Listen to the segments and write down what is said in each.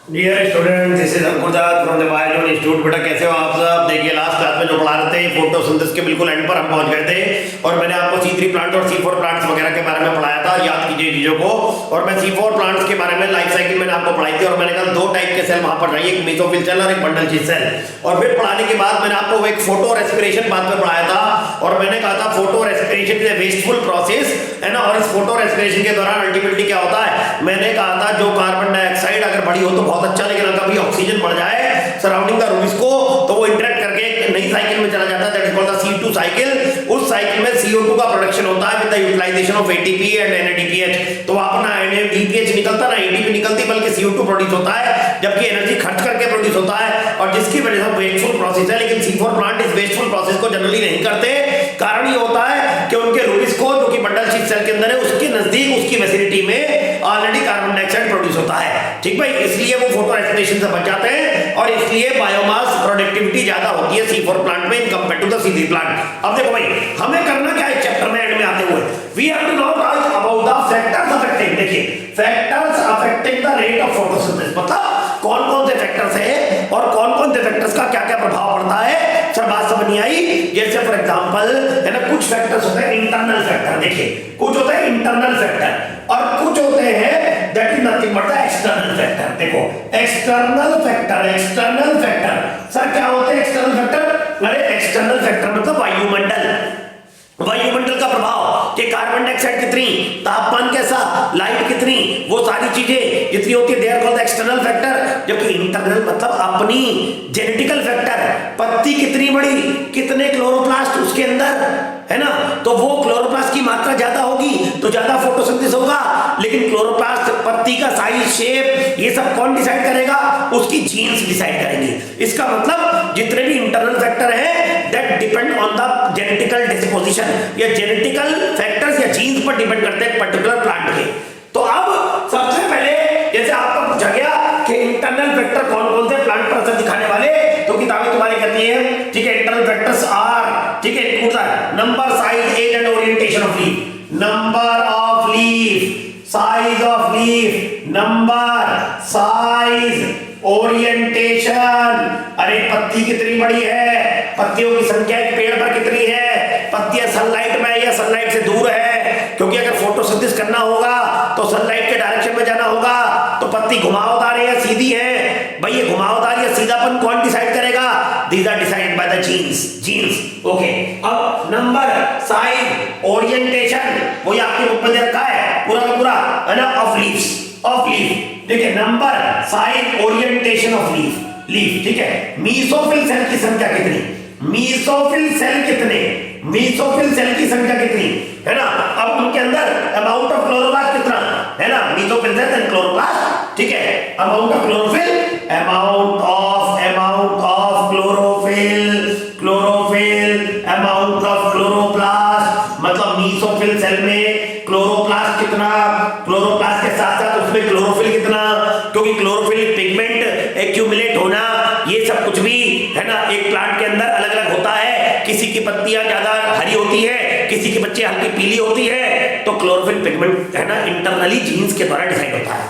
Dear student, this is Ankur Das from the biology institute. बेटा कैसे हो आप सब? देखिए लास्ट क्लास में जो पढ़ा रहे थे फोटोसिंथेसिस के बिल्कुल एंड पर हम पहुंच गए थे और मैंने आपको C3 प्लांट और C4 प्लांट्स वगैरह के बारे में पढ़ाया था। याद कीजिए चीजों को। और मैं C4 प्लांट्स के बारे में लाइफ साइकिल मैंने आपको पढ़ाई थी और मैंने कहा दो टाइप के सेल वहां पर चाहिए, एक मेसोफिल सेल और एक बंडल शीथ सेल। और फिर पढ़ाने के बाद मैंने आपको एक फोटो रेस्पिरेशन बाद में पढ़ाया था और मैंने कहा था photo respiration is a wasteful process, है ना। और इस फोटो रेस्पिरेशन के दौरान अल्टीमेटली क्या होता है, मैंने कहा था जो कार्बन डाइऑक्साइड अगर बढ़ी हो तो बहुत अच्छा, लेकिन अगर कभी ऑक्सीजन बढ़ जाए सराउंडिंग द रूम्स को तो वो इंटरेक्ट करके एक नई साइकिल में चला जाता है, that is called the C2 cycle. उस साइकिल में CO2 का प्रोडक्शन होता है with the utilisation of ATP and NADPH। तो अपना NADPH निकलता ना ATP निकलती, बल्कि CO2 प्रोड्यूस होता है, जबकि एनर्जी खर्च करके प्रोड्यूस होता है और जिसकी वजह से वेस्टफुल प्रोसेस है। लेकिन C4 प्लांट इस वेस्टफुल प्रोसेस को जनरली नहीं करते। कारण ये होता है कि उनके रूबिस को जो कि बंडल शीथ सेल के अंदर है उसके नजदीक उसकी वेसिनिटी में ऑलरेडी कार्बन डाइऑक्साइड प्रोड्यूस होता है, ठीक भाई। इसलिए वो फोटो रेस्पिरेशन से बच जाते हैं और इसलिए बायोमास प्रोडक्टिविटी ज्यादा होती है C4 प्लांट में in compare to the C3 plant. अब देखो भाई, हमें करना क्या है चैप्टर में एंड में आते हुए, we have to know about the factors affecting. देखिए factors affecting the rate of photosynthesis, मतलब कौन कौन से फैक्टर्स है और कौन कौन से फैक्टर्स का क्या क्या प्रभाव पड़ता है। सर बात समझ नहीं आई? जैसे फॉर एग्जांपल है ना, कुछ फैक्टर्स होते हैं इंटरनल फैक्टर, देखिए कुछ होते हैं इंटरनल फैक्टर और कुछ होते हैं that is nothing but the external factor. देखो external factor, external factor sir क्या होते हैं एक्सटर्नल फैक्टर? अरे एक्सटर्नल फैक्टर मतलब वायुमंडल, वायुमंडल का प्रभाव कि कार्बन डाइऑक्साइड कितनी, तापमान कैसा, लाइट कितनी, वो सारी चीजें जितनी होती है they are called external factor. जबकि इंटरनल मतलब अपनी जेनेटिकल फैक्टर, पत्ती कितनी बड़ी, कितने क्लोरोप्लास्ट उसके अंदर, है ना। तो वो क्लोरोप्लास्ट की मात्रा ज्यादा होगी तो ज्यादा फोटोसिंथेसिस होगा, लेकिन क्लोरोप्लास्ट पत्ती का साइज, शेप, ये सब कौन डिसाइड करेगा? उसकी जीन्स डिसाइड करेंगे। इसका मतलब जितने भी इंटरनल फैक्टर हैं that depend on the genetical disposition, या जेनेटिकल फैक्टर्स या जीन्स पर डिपेंड करते हैं पर्टिकुलर प्लांट के। तो अब सबसे पहले जैसे आपको पूछा गया कि इंटरनल फैक्टर कौन कौन से प्लांट पर असर दिखाने वाले, तो किताबें तुम्हारी कहती है, ठीक है, इंटरनल फैक्टर्स आर, ठीक है, number, size, age and orientation of leaf, number of leaf, size of leaf, number, size, orientation. अरे पत्ती कितनी बड़ी है, पत्तियों की संख्या एक पेड़ पर कितनी है, पत्तियां सनलाइट में या सनलाइट से दूर है, क्योंकि अगर फोटोसिंथेसिस करना होगा तो सनलाइट के डायरेक्शन में जाना होगा। तो पत्ती घुमावदार है या सीधी है, भाई ये घुमावदार या सीधापन कौन डिसाइड करेगा? These are decided by the genes, genes, okay. अब नंबर, साइज, ओरिएंटेशन वो आपके बुक में दे रखा है पूरा का पूरा, है ना, ऑफ लीव्स, ऑफ लीफ। देखिए number, size, orientation of leaf, leaf, ठीक है। मीसोफिल सेल की संख्या कितनी, मीसोफिल सेल कितने, मीसोफिल सेल की संख्या कितनी, है ना। अब उनके अंदर अमाउंट ऑफ क्लोरोप्लास्ट कितना, है ना, मीसोफिल सेल एंड क्लोरोप्लास्ट, ठीक है। Amount of chlorophyll, amount of chlorophyll, chlorophyll, amount of chloroplast, मतलब मीसोफिल सेल में क्लोरोप्लास्ट कितना, क्लोरोप्लास्ट के साथ साथ उसमें क्लोरोफिल कितना, क्योंकि क्लोरोफिल पिगमेंट एक्यूमुलेट होना, ये सब कुछ भी, है ना, एक प्लांट के अंदर अलग अलग होता है। किसी की पत्तियां ज्यादा हरी होती है, किसी की पत्तियां हल्की पीली होती है, तो क्लोरोफिल पिगमेंट, है ना, इंटरनली जीन्स के द्वारा डिसाइड होता है।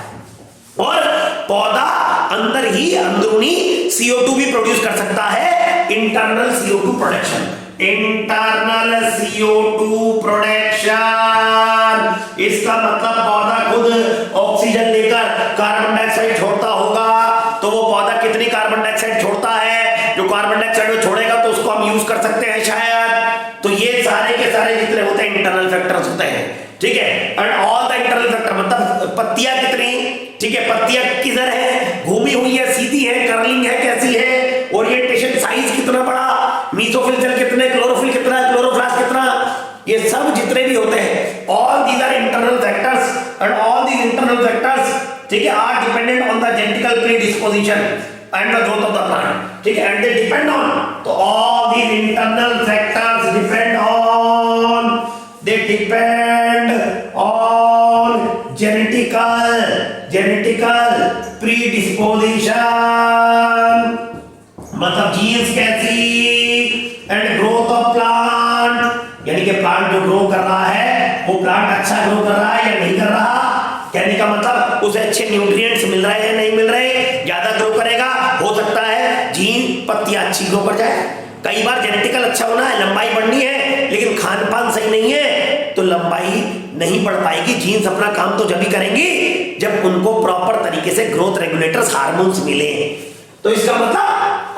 और पौधा अंदर ही अंदरूनी CO2 भी प्रोड्यूस कर सकता है, internal CO2 production, internal CO2 production. इसका मतलब पौधा खुद ऑक्सीजन लेकर कार्बन डाइऑक्साइड छोड़ता होगा, तो वो पौधा कितनी कार्बन डाइऑक्साइड छोड़ता है, जो कार्बन डाइऑक्साइड छोड़ेगा तो उसको हम यूज कर सकते हैं शायद। तो ये सारे के सारे जितने होते हैं इंटरनल फैक्टर्स होते हैं, ठीक है। And all the internal factor मतलब पत्तियां कितनी, ठीक है, पत्तियां किधर है, घूमी हुई है, सीधी है, कर्लिंग है, कैसी है, ओरिएंटेशन, साइज कितना बड़ा, मीसोफिल सेल कितने, क्लोरोफिल कितना, क्लोरोप्लास्ट कितना, ये सब जितने भी होते हैं all these are internal factors and all these internal factors, ठीक है, are dependent on the genetical predisposition and the growth of the plant, ठीक है, and they depend on, तो all these internal factors depend on, they depend on genetical predisposition, मतलब jeans कैसी, and growth of plant, यानी कि plant जो grow कर रहा है वो प्लांट अच्छा ग्रो कर रहा है या नहीं कर रहा, कहने का मतलब उसे अच्छे न्यूट्रिएंट्स मिल रहे हैं नहीं मिल रहे, पत्तियां अच्छी ग्रो कर जाए। कई बार जेनेटिकल अच्छा होना है, लंबाई बढ़नी है, लेकिन खान पान सही नहीं है तो लंबाई नहीं बढ़ पाएगी। जीन्स अपना काम तो जब ही करेंगी जब उनको प्रॉपर तरीके से ग्रोथ रेगुलेटर्स हार्मोन्स मिले। तो इसका मतलब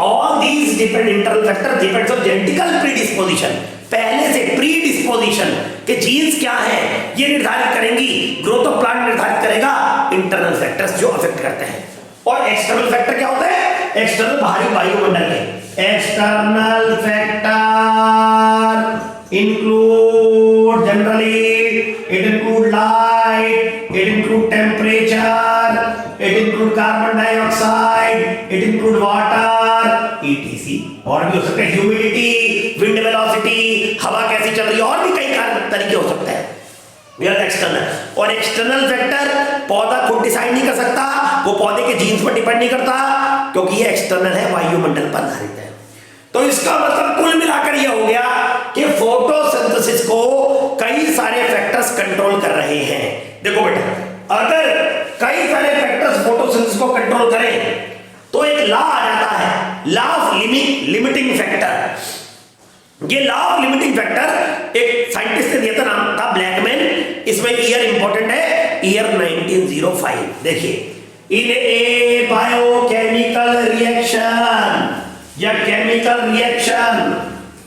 all these depend internal factor depends on genetical predisposition. पहले से प्रीडिस्पोजिशन के जीन्स क्या है ये निर्धारित करेंगी, ग्रोथ ऑफ प्लांट निर्धारित करेगा इंटरनल फैक्टर्स जो अफेक्ट करते हैं। और एक्सटर्नल फैक्टर क्या होते हैं? एक्सटर्नल बाहरी वायुमंडल के external factor include generally it include light, it include temperature, it include carbon dioxide, it include water etc. और भी हो सकते हैं ह्यूमिडिटी, विंड वेलोसिटी, हवा कैसी चल रही है, और भी कई तरीके हो सकते हैं। एक्सटर्नल और एक्सटर्नल फैक्टर पौधा खुद डिसाइड नहीं कर सकता, वो पौधे के जीन्स पर डिपेंड नहीं करता क्योंकि ये एक्सटर्नल है, वायुमंडल पर आधारित है। तो इसका मतलब कुल मिलाकर यह हो गया कि फोटोसिंथेसिस को कई सारे फैक्टर्स कंट्रोल कर रहे हैं। देखो बेटा, अगर कई सारे फैक्टर्स फोटोसिंथेसिस को कंट्रोल करें तो एक लॉ आ जाता है, लॉ ऑफ लिमिटिंग फैक्टर। ये लॉ ऑफ लिमिटिंग फैक्टर एक साइंटिस्ट ने दिया था, नाम था ब्लैकमैन। इसमें ईयर इंपॉर्टेंट है, ईयर 1905। देखिए, इन ए बायोकेमिकल रिएक्शन या केमिकल रिएक्शन,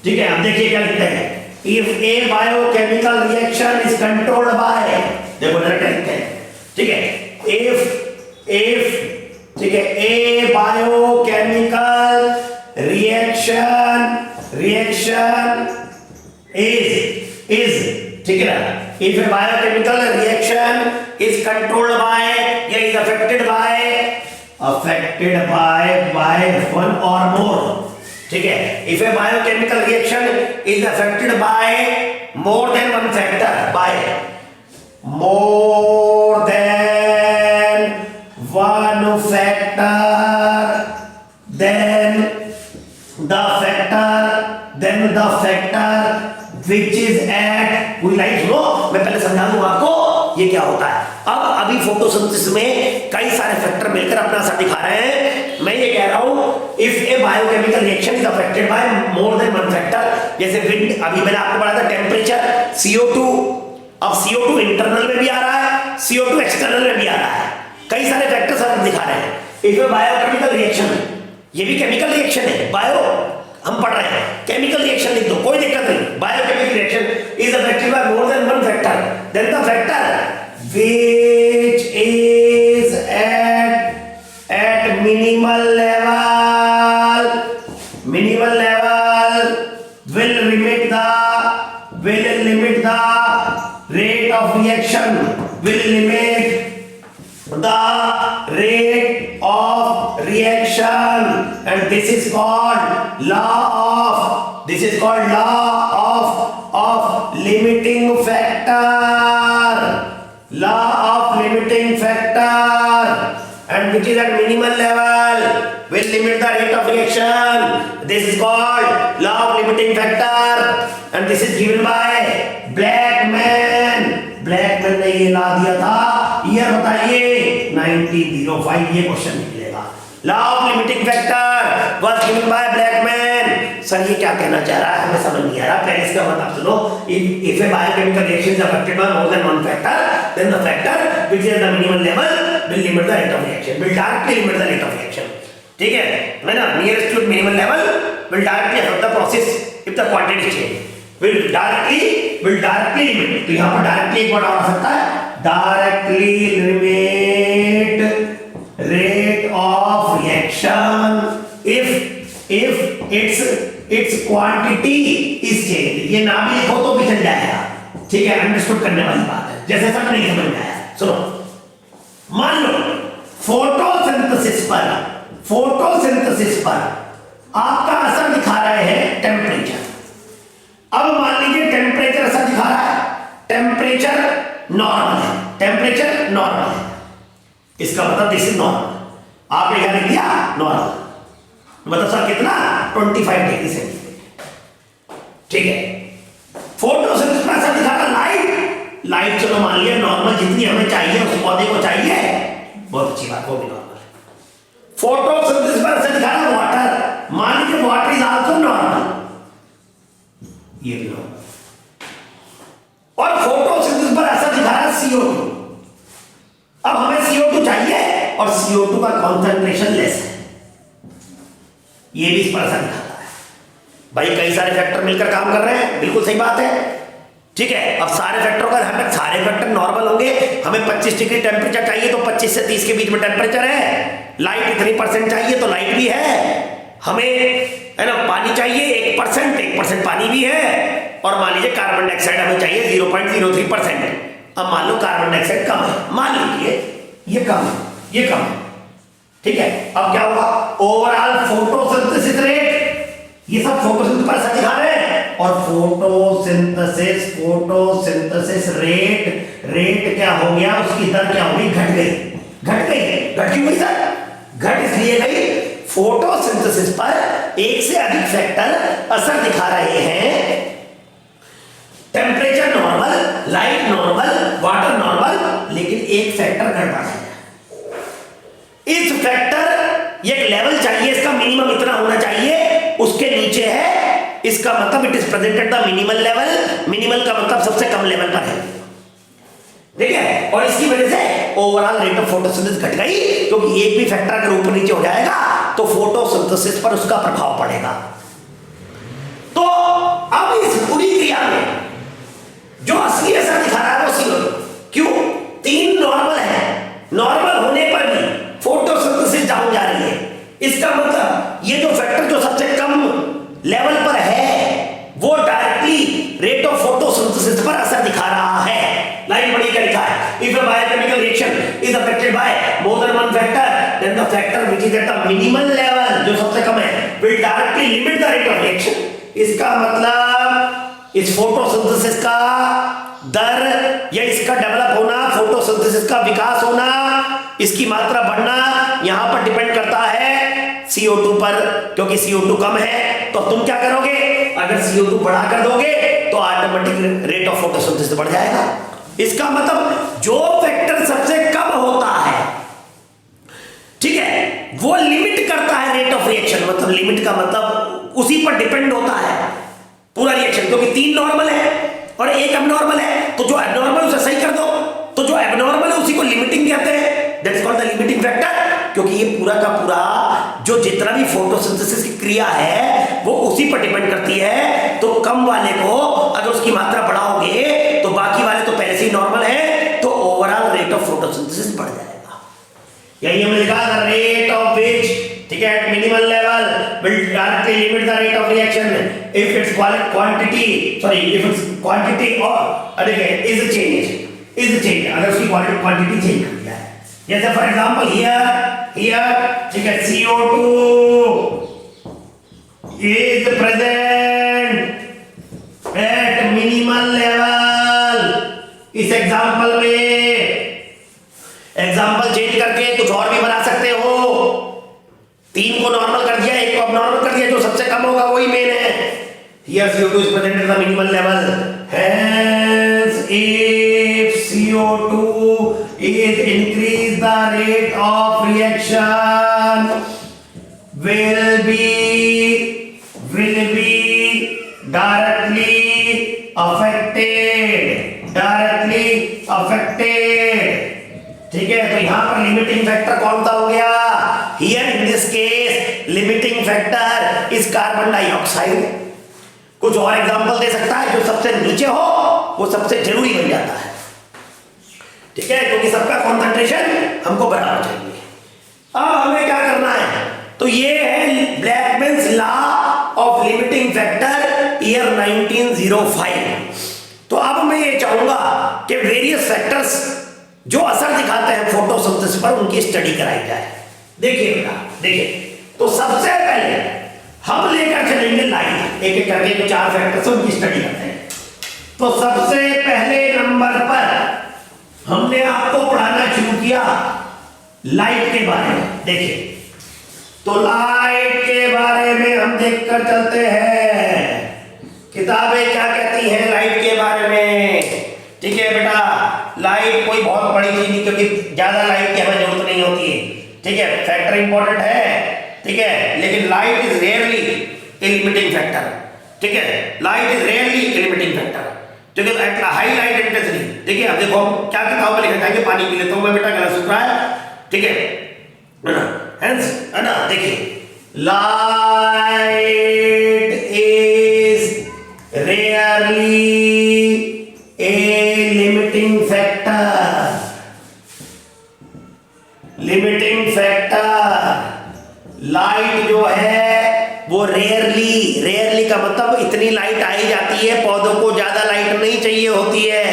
ठीक है, आप देखिए क्या लिखते हैं, if a biochemical reaction is controlled bye, देखो जरा क्या लिखते हैं, ठीक है, इफ ठीक है, ए बायोकेमिकल रिएक्शन इज ठीक है ना, if a biochemical reaction is controlled by या is affected by one or more, ठीक है, if a biochemical reaction is affected by more than one factor, by more than one factor, then the factor which is at, पूरी line सुनो, मैं पहले समझा दूं आपको ये क्या होता है। अब अभी फोटोसिंथेसिस में कई सारे फैक्टर मिलकर अपना असर दिखा रहे हैं। मैं ये कह रहा हूं, if a biochemical reaction is affected by more than one factor, जैसे विंड, अभी मैंने आपको बताया था टेम्परेचर, CO2, अब CO2 इंटरनल में भी आ रहा है, CO2 एक्सटर्नल में भी आ रहा है, कई सारे फैक्टर्स हम दिखा रहे हैं। इफ ए बायोकेमिकल रिएक्शन, ये भी केमिकल रिएक्शन है, बायो हम पढ़ रहे हैं, केमिकल रिएक्शन लिख दो, कोई दिक्कत नहीं, biochemical reaction is affected by more than one factor, then the factor which is at minimal level will limit the rate of reaction, will limit the rate of reaction, and this is called law of limiting factor, and which is at minimal level will limit the rate of reaction. This is called law of limiting factor, and this is given by Blackman ने ये ला दिया था। Year बताइए 1905, ये question निकलेगा। Law of limiting factor was given by Blackman. Sir ये क्या कहना चाह रहा है, हमें समझ नहीं आ रहा। पहले इसका मतलब सुनो, if a biochemical reaction is affected by more than one factor, then the factor which is the minimal level will limit the rate of reaction, will directly limit the rate of reaction, ठीक है ना, nearest to minimal level will directly affect the process if the quantity change, will directly limit, तो यहाँ पर directly एक word आ सकता है, directly limit rate of reaction if its quantity is changed। ये ना भी लिखो तो भी चल जाएगा, ठीक है, अंडरस्टूड करने वाली बात है, जैसे सब नहीं समझ में आया। सुनो, मान लो फोटोसिंथेसिस पर आपका असर दिखा रहे हैं टेम्परेचर। अब मान लीजिए टेम्परेचर असर दिखा रहा है, टेम्परेचर नॉर्मल है, इसका मतलब दिस इज नॉर्मल। आपने क्या लिख दिया, नॉर्मल, मतलब सर कितना, 25 डिग्री सेंटीग्रेड, ठीक है। फोटोसिंथेसिस पर असर दिखा रहा लाइट, चलो मान लिया नॉर्मल, जितनी हमें चाहिए उस पौधे को चाहिए, बहुत अच्छी बात, वो भी नॉर्मल। फोटोसिंथेसिस पर असर दिखा रहा वाटर, मान लीजिए ये भी लो। और फोटोसिंथेसिस पर असर दिखा रहा है CO2। अब हमें CO2 चाहिए और CO2 का कॉन्सेंट्रेशन लेस है, ये भी इस पर असर दिखाता है। भाई कई सारे फैक्टर मिलकर काम कर रहे हैं, बिल्कुल सही बात है, ठीक है। अब सारे फैक्टरों का ध्यान रख, सारे फैक्टर नॉर्मल होंगे। हमें 25 डिग्री टेम्परेचर चाहिए तो 25 से 30 के बीच में टेम्परेचर है। लाइट इतनी परसेंट चाहिए तो लाइट भी है। हमें है ना पानी चाहिए 1% पानी भी है। और मान लीजिए कार्बन डाइऑक्साइड हमें चाहिए 0.03%। अब मान लो कार्बन डाइऑक्साइड कम है, मान लीजिए ये कम है, ये कम है, ठीक है। अब क्या होगा, ओवरऑल फोटोसिंथेसिस रेट, ये सब फोटोसिंथेसिस पर असर दिखा रहे हैं। और फोटोसिंथेसिस रेट क्या हो गया, उसकी दर क्या हो गई, घट गई। घट क्यों गई सर? घट इसलिए गई, फोटोसिंथेसिस पर एक से अधिक फैक्टर असर दिखा रहे हैं। Temperature normal, light normal, water normal, लेकिन एक फैक्टर गड़बड़ है। इस फैक्टर एक लेवल चाहिए, इसका मिनिमम इतना होना चाहिए, उसके नीचे है, इसका मतलब it is presented the minimal level. Minimal का मतलब सबसे कम लेवल पर है, ठीक है। और इसकी वजह से ओवरऑल रेट ऑफ फोटोसिंथेसिस घट गई, क्योंकि एक भी फैक्टर अगर ऊपर नीचे हो जाएगा तो फोटोसिंथेसिस पर उसका प्रभाव पड़ेगा। तो अब इस पूरी क्रिया में जो असली असर दिखा रहा है वो CO2। क्यों? 3 नॉर्मल है, नॉर्मल होने पर भी फोटोसिंथेसिस डाउन जा रही है। इसका मतलब ये जो फैक्टर जो सबसे कम लेवल पर है वो डायरेक्टली रेट ऑफ फोटोसिंथेसिस पर असर दिखा रहा है। लाइन बड़ी क्या लिखा है, if a biochemical reaction is affected by more than one factor then the factor which is at the minimal level, जो सबसे कम है, will directly limit the rate of reaction. इसका मतलब इस फोटोसिंथेसिस का दर या इसका डेवलप होना, फोटोसिंथेसिस का विकास होना, इसकी मात्रा बढ़ना यहां पर डिपेंड करता है CO2 पर, क्योंकि CO2 कम है। तो तुम क्या करोगे, अगर CO2 बढ़ा कर दोगे तो ऑटोमेटिक रेट ऑफ फोटोसिंथेसिस बढ़ जाएगा। इसका मतलब जो फैक्टर सबसे कम होता है, ठीक है, वो लिमिट करता है रेट ऑफ रिएक्शन। मतलब लिमिट का मतलब उसी पर डिपेंड होता है पूरा रिएक्शन, क्योंकि 3 नॉर्मल है और 1 एबनॉर्मल है। तो जो एबनॉर्मल उसे सही कर दो, तो जो एबनॉर्मल है उसी को लिमिटिंग कहते हैं, that is called the limiting factor. क्योंकि ये पूरा का पूरा जो जितना भी फोटोसिंथेसिस की क्रिया है वो उसी पर डिपेंड करती है। तो कम वाले को अगर उसकी मात्रा बढ़ाओगे तो बाकी वाले तो पहले से ही नॉर्मल है, तो ओवरऑल रेट ऑफ फोटोसिंथेसिस बढ़ जाएगा। यही हमने लिखा था, रेट ऑफ विच, ठीक है, at minimal level will directly limit the rate of reaction if its quantity or is change, अगर उसकी क्वांटिटी चेंज कर दिया है। जैसे फॉर एग्जांपल हियर ठीक है, CO2 is present at minimal level। इस एग्जांपल में एग्जांपल चेंज करके कुछ और भी बना सकते हो। 3 को नॉर्मल कर दिया, 1 को अब कर दिया, जो सबसे कम होगा वही मेन है। Here CO2 is present at the minimal level. Hence, if CO2 is increase, the rate of reaction will be directly affected। ठीक है, तो यहां पर लिमिटिंग फैक्टर कौन सा हो गया? Here in this case limiting factor is carbon dioxide. कुछ और एग्जांपल दे सकता है, जो सबसे नीचे हो वो सबसे जरूरी बन जाता है, ठीक है, क्योंकि सबका कॉन्सेंट्रेशन हमको बराबर चाहिए। अब हमें क्या करना है, तो ये है Blackman's law of limiting factor year 1905। तो अब मैं ये चाहूंगा कि वेरियस फैक्टर्स जो असर दिखाते हैं फोटोसिंथेसिस पर उनकी स्टडी कराई जाए। देखिए बेटा, देखिए, तो सबसे पहले हम लेकर चलेंगे लाइन, एक एक करके जो 4 फैक्टर्स हैं उनकी स्टडी करते हैं। तो सबसे पहले नंबर पर हमने आपको पढ़ाना शुरू किया लाइट के बारे में। देखिए, तो लाइट के बारे में हम देखकर चलते हैं किताबें क्या कहती हैं लाइट के बारे में। ठीक है बेटा, लाइट कोई बहुत बड़ी चीज नहीं, क्योंकि ज्यादा लाइट की हमें जरूरत नहीं होती है, ठीक है, फैक्टर इंपॉर्टेंट है, ठीक है, लेकिन light is rarely A limiting factor. ठीक है, light is rarely limiting factor, ठीक है। एट हाई लाइट इंटेंसिटी, देखिए अब देखो हम क्या किताब में लिखा है कि पानी पी लेता हूं मैं बेटा, गला सूख रहा है, ठीक है ना, हेंस है ना, देखिए light is rarely A limiting factor, limiting factor, light जो है वो रेयरली का मतलब इतनी लाइट आई जाती है, पौधों को ज्यादा लाइट नहीं चाहिए होती है,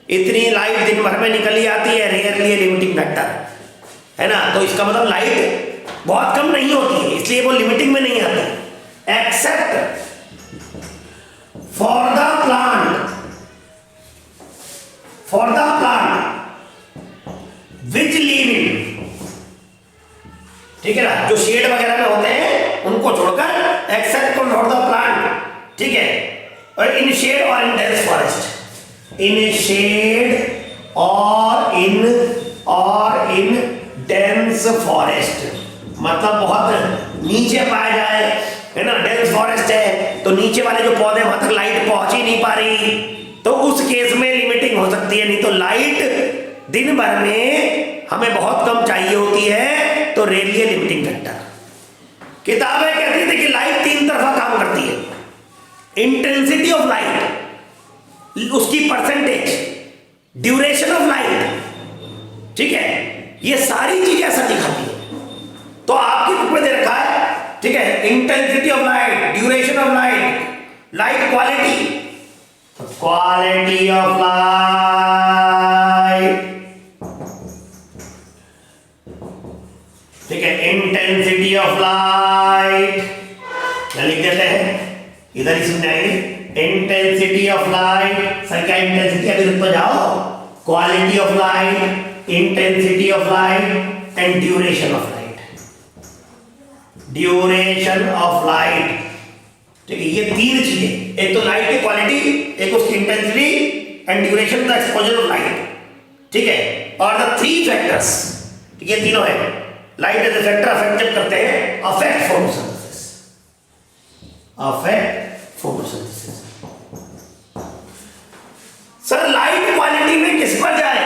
इतनी लाइट दिन भर में निकली आती है, रेयरली लिमिटिंग फैक्टर है ना। तो इसका मतलब लाइट बहुत कम नहीं होती है, इसलिए वो लिमिटिंग में नहीं आती। Except for the plant which live in, ठीक है ना, जो शेड वगैरह में होते हैं उनको छोड़कर, एक्सेप्ट फॉर द प्लांट, ठीक है, और इन शेड और in dense forest, in shade और इन डेंस फॉरेस्ट, मतलब बहुत नीचे पाया जाए, है ना, डेंस फॉरेस्ट है तो नीचे वाले जो पौधे वहां तक लाइट पहुंच ही नहीं पा रही, तो उस केस में लिमिटिंग हो सकती है। नहीं तो लाइट दिन भर में हमें बहुत कम चाहिए होती है, तो रेडियो लिमिटिंग फैक्टर। किताबें कहती थी कि लाइट तीन तरफा काम करती है, इंटेंसिटी ऑफ लाइट, उसकी परसेंटेज, ड्यूरेशन ऑफ लाइट, ठीक है, ये सारी चीजें ऐसा दिखाती है। तो आपकी बुक में दे रखा है, ठीक है, intensity of light, duration of light, light quality, quality of light, ठीक है, इंटेंसिटी ऑफ लाइट, लिख देते हैं इधर ही समझाएंगे। इंटेंसिटी ऑफ लाइट, सर क्या इंटेंसिटी, अभी रुक तो जाओ, quality of light, intensity of light and duration of light, duration of light, ठीक है, ये तीन चीजें, एक तो लाइट की क्वालिटी, एक उसकी intensity and duration the exposure of light, ठीक है, और द थ्री फैक्टर्स, ठीक है, तीनों है। Light as a factor affect जब करते हैं, affect photosynthesis, affect photosynthesis. Sir light quality में किस पर जाए,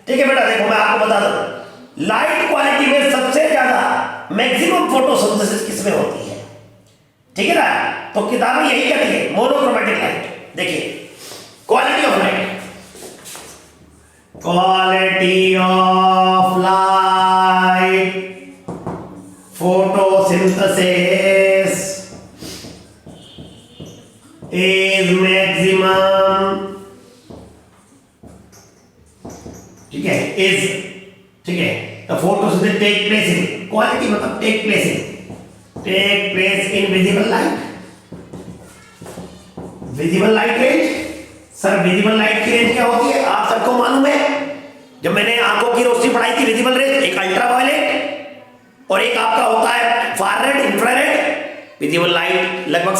ठीक है बेटा, देखो मैं आपको बता दूं, लाइट क्वालिटी में सबसे ज्यादा मैक्सिमम फोटोसिंथेसिस किसमें होती है, ठीक है ना। तो किताबें यही कहती है मोनोक्रोमेटिक लाइट। देखिए quality of light, quality of light, photosynthesis is maximum, ठीक है, इज, ठीक है, the photosynthesis take place in, quality मतलब take place in visible light, visible light range. Sir visible light की रेंज क्या होती है, आप सबको मालूम है, जब मैंने आंखों की रोशनी पढ़ाई थी, विजिबल रेंज एक अल्ट्रावायलेट और एक आपका होता है फाररेड, इंफ्रारेड। विजिबल लाइट लगभग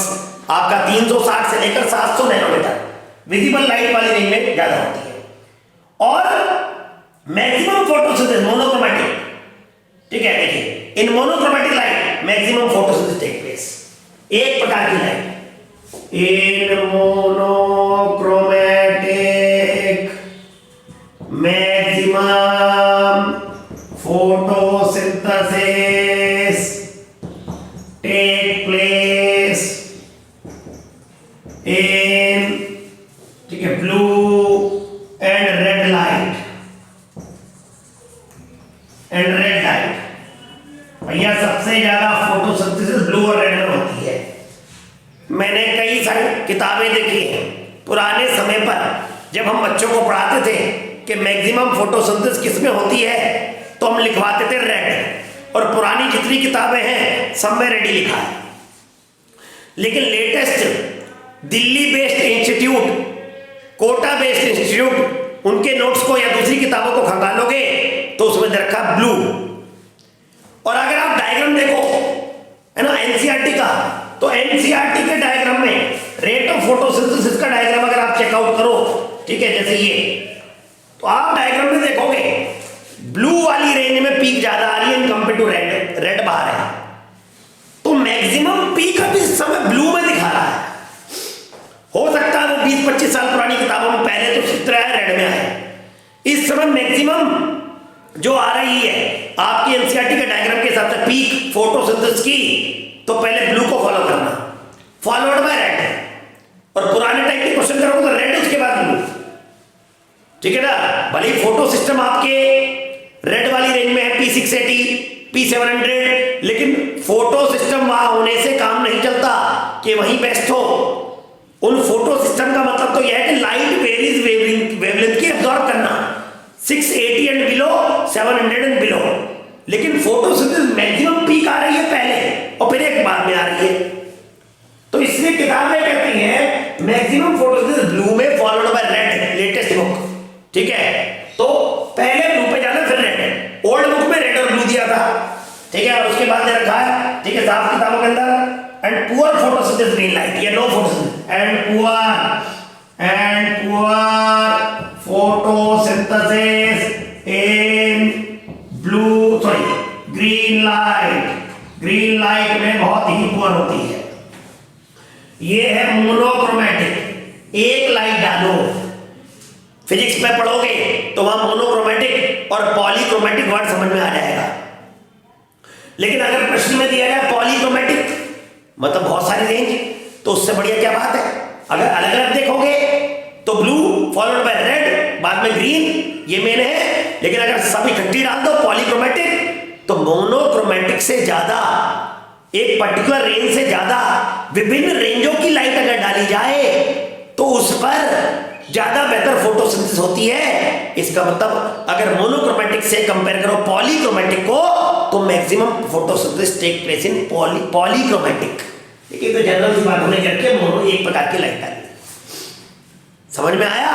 आपका 360 से लेकर 700 नैनोमीटर विजिबल लाइट वाली रेंज में ज्यादा होती है। और मैक्सिमम फोटोसिंथेसिस मोनोक्रोमैटिक, ठीक है, देखिए in monochromatic light maximum photosynthesis take place, एक प्रकार की light in monochromatic maximum photosynthesis take place in, ठीक है, ब्लू एंड रेड लाइट, भैया सबसे ज्यादा फोटोसिंथेसिस ब्लू और रेड में होती है। मैंने कई सारी किताबें देखी हैं पुराने समय पर, जब हम बच्चों को पढ़ाते थे कि मैक्सिमम फोटोसिंथेसिस किसमें होती है, तो हम लिखवाते थे रेड, और पुरानी जितनी किताबें हैं सब में रेड ही लिखा है। लेकिन latest Delhi based institute, Kota based institute, उनके नोट्स को या दूसरी किताबों को खंगालोगे तो उसमें दे रखा ब्लू। और अगर आप डायग्राम देखो, है ना, एनसीईआरटी का, तो एनसीईआरटी के डायग्राम में रेट ऑफ फोटोसिंथेसिस का डायग्राम अगर आप चेकआउट करो, ठीक है, जैसे ये, तो आप डायग्राम में देखोगे ब्लू वाली रेंज में पीक ज्यादा आ रही है in compare to red, red बाहर है, तो मैक्सिमम पीक अभी इस समय ब्लू में दिखा रहा है। 20-25 साल पुरानी किताबों में पहले तो चित्र है, रेड में आया। इस समय मैक्सिमम जो आ रही है आपकी एनसीईआरटी के डायग्राम के हिसाब से पीक फोटोसिंथेसिस की, तो पहले ब्लू को फॉलो करना, फॉलोड बाय रेड, और पुराने टाइप के क्वेश्चन करोगे तो रेड उसके बाद ब्लू, ठीक है ना। भले ही फोटो सिस्टम आपके रेड वाली रेंज में है P680 P700, लेकिन फोटो सिस्टम वहां होने से काम नहीं चलता कि वहीं बेस्ट हो। उन फोटो सिस्टम का मतलब तो यह है कि लाइट वेरीज वेवलेंथ की एब्जॉर्ब करना, 680 एंड बिलो, 700 एंड बिलो, लेकिन फोटोसिंथेसिस मैक्सिमम पीक आ रही है पहले और फिर एक बाद में आ रही है। तो इसलिए किताबें कहती हैं मैक्सिमम फोटोसिंथेसिस ब्लू में followed by red, latest book, ठीक है। तो पहले ब्लू पे जाना फिर रेड, ओल्ड बुक में रेड और ब्लू दिया था, ठीक है, और उसके बाद दे रखा है, ठीक है, साफ किताबों के अंदर, and poor photosynthesis green light या no photosynthesis, and poor photosynthesis in blue green light में बहुत ही पुअर होती है। ये है मोनोक्रोमैटिक, एक लाइट डालो, फिजिक्स में पढ़ोगे तो वहां मोनोक्रोमैटिक और पॉलीक्रोमैटिक वर्ड समझ में आ जाएगा। लेकिन अगर प्रश्न में दिया जाए पॉलीक्रोमैटिक मतलब बहुत सारी रेंज, तो उससे बढ़िया क्या बात है। अगर अलग अलग देखोगे तो ब्लू फॉलोड बाय रेड, बाद में ग्रीन, ये मेन है। लेकिन अगर सब इकट्ठी डाल दो पॉलीक्रोमैटिक, तो मोनोक्रोमैटिक से ज्यादा, एक पर्टिकुलर रेंज से ज्यादा विभिन्न रेंजों की लाइट अगर डाली जाए तो उस पर ज्यादा बेहतर फोटोसिंथेसिस होती है। इसका मतलब अगर मोनोक्रोमैटिक से कंपेयर करो पॉलीक्रोमैटिक को, तो maximum photosynthesis take place in polychromatic. लेकिन तो जनरल सी बात होने करके मोनो एक प्रकार की लाइट डाली। समझ में आया,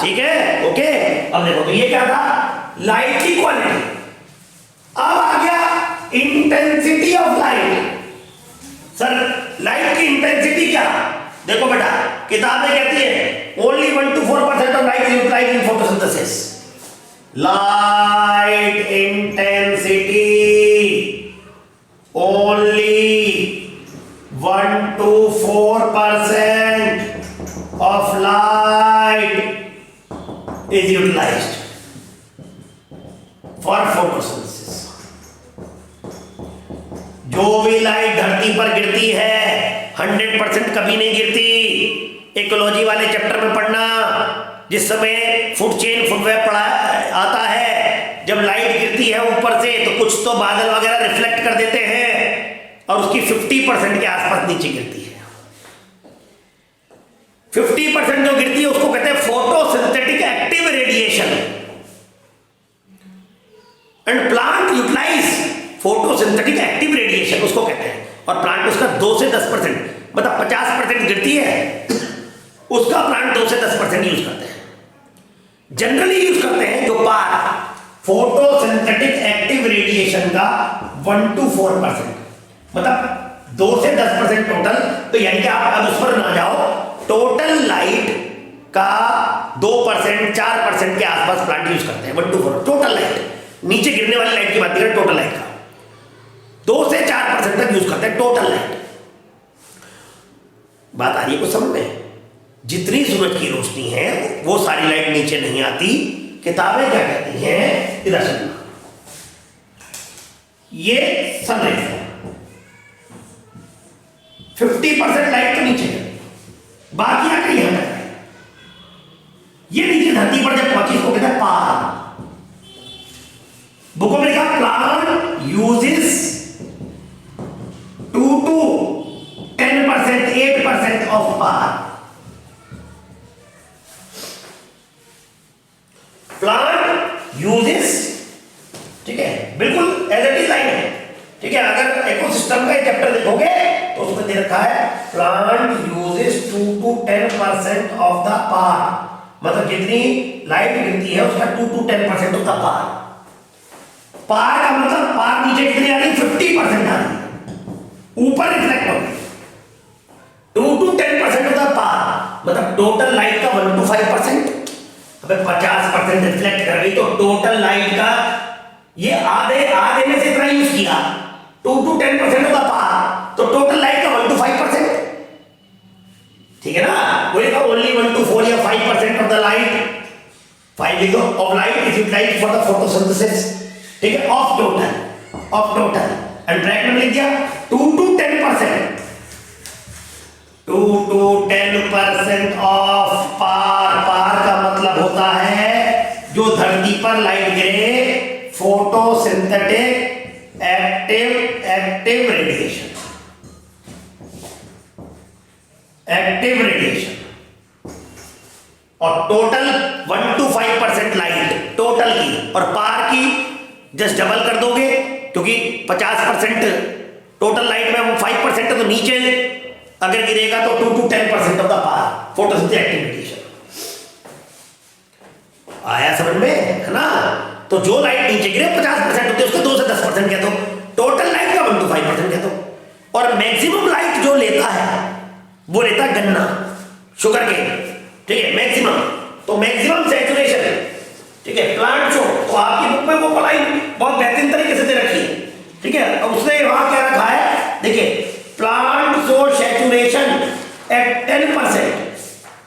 ठीक है, ओके। अब देखो तो ये क्या था, लाइट की क्वालिटी। अब आ गया intensity of light. Sir light की इंटेंसिटी क्या, देखो बेटा किताबें कहती है only 1 to 4% of light is utilized in photosynthesis. Light intensity only 1 to 4% of light is utilized for photosynthesis। जो भी लाइट धरती पर गिरती है 100% कभी नहीं गिरती। इकोलॉजी वाले चैप्टर में पढ़ना, जिस समय फूड चेन फूड वेब पढ़ा आता है, जब लाइट गिरती है ऊपर से तो कुछ तो बादल वगैरह रिफ्लेक्ट कर देते हैं और उसकी 50% के आसपास नीचे गिरती है। 50% जो गिरती है उसको कहते हैं photosynthetic active radiation. And plant utilize photosynthetic active radiation उसको कहते हैं। और प्लांट उसका 2 से 10%, मतलब 50% गिरती है उसका प्लांट 2 से 10% यूज करते हैं। जनरली यूज करते हैं जो पार फोटोसिंथेटिक एक्टिव रेडिएशन का 1 to 4%, मतलब 2 से 10% टोटल। तो यानी कि आप अब उस पर ना जाओ, टोटल लाइट का 2% 4% के आसपास प्लांट यूज करते हैं। 1 to 4 टोटल लाइट, नीचे गिरने वाली लाइट की बात करें, टोटल लाइट का 2 से 4% तक यूज करते हैं टोटल लाइट। बात आ रही है कुछ समझ में? जितनी सूरज की रोशनी है वो सारी लाइट नीचे नहीं आती। किताबें क्या कहती हैं, इधर सुनना, ये सनलाइट है, 50% लाइट तो नीचे है, बाकी आकर यहां है। ये नीचे धरती पर जब पहुंची इसको कहते हैं पार। बुकों में लिखा plant uses 2 to 10%, 8% of PAR. Plant uses, ठीक है, बिल्कुल एज इट इज लाइन है, ठीक है। अगर इकोसिस्टम का चैप्टर देखोगे तो उसमें दे रखा है plant uses 2 to 10% of the PAR, मतलब जितनी लाइट गिरती है उसका 2 to 10% of the PAR. PAR का मतलब पार नीचे कितनी आ रही है, 50% आ रही है, ऊपर रिफ्लेक्ट हो रही है। 2 to 10% ऑफ द पार मतलब टोटल लाइट का 1 to 5%। अबे 50% रिफ्लेक्ट कर रही तो टोटल लाइट का ये आधे में से इतना यूज किया, 2 to 10% ऑफ द पार, तो टोटल लाइट का 1 to 5%, ठीक है ना। वही कहो 4 या 5% ऑफ द लाइट, 5 लिखो, of light is utilized for the photosynthesis, ठीक है, ऑफ टोटल एंड ब्रैकेट में लिख दिया 2 to 10%, 2 to 10% ऑफ पार का मतलब होता है जो धरती पर लाइट गिरे, फोटोसिंथेटिक एक्टिव रेडिएशन, और टोटल 1 to 5% लाइट टोटल की, और पार की जस्ट डबल कर दोगे क्योंकि 50% टोटल लाइट में 5% है, तो नीचे अगर गिरेगा तो 2 to 10% of the PAR photosynthetic activity. आया समझ में, है ना? तो जो लाइट नीचे गिरे 50% होती है, उसको 2 से 10% कह दो, टोटल लाइट का 1 to 5% कह दो। और मैक्सिमम लाइट जो लेता है वो लेता है गन्ना, शुगर केन, ठीक है, मैक्सिमम। तो मैक्सिमम सैचुरेशन, ठीक है, प्लांट शो, तो आपकी बुक में वो पढ़ाई बहुत बेहतरीन तरीके से दे रखी है, ठीक है। अब उसने वहां क्या रखा है, देखिए, plant show saturation at 10%,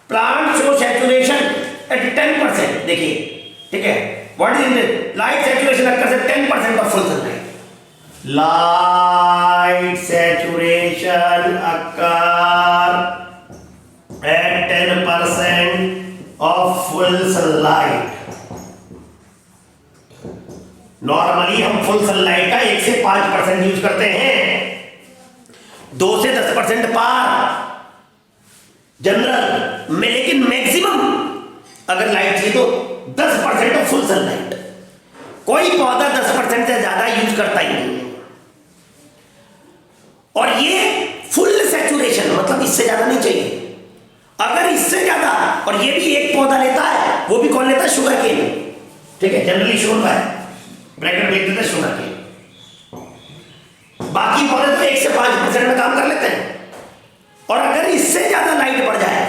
plant show saturation at 10%, देखिए, ठीक है, what is it, light saturation occurs at 10% of full sunlight, light saturation occur at 10% of full sunlight. Normally हम फुल सनलाइट का 1 से 5% यूज करते हैं, 2 से 10% पार जनरल में, लेकिन मैक्सिमम अगर लाइट चाहिए तो 10% ऑफ फुल सनलाइट। कोई पौधा 10% से ज्यादा यूज करता ही नहीं है, और ये फुल सैचुरेशन मतलब इससे ज्यादा नहीं चाहिए। अगर इससे ज्यादा, और ये भी एक पौधा लेता है, वो भी कौन लेता है, शुगर केन, ठीक है, जनरली शोन है, ब्रैकेट लिख देते हैं शुगर केन। बाकी पौधे तो 1 से 5% में काम कर लेते हैं। और अगर इससे ज्यादा लाइट पड़ जाए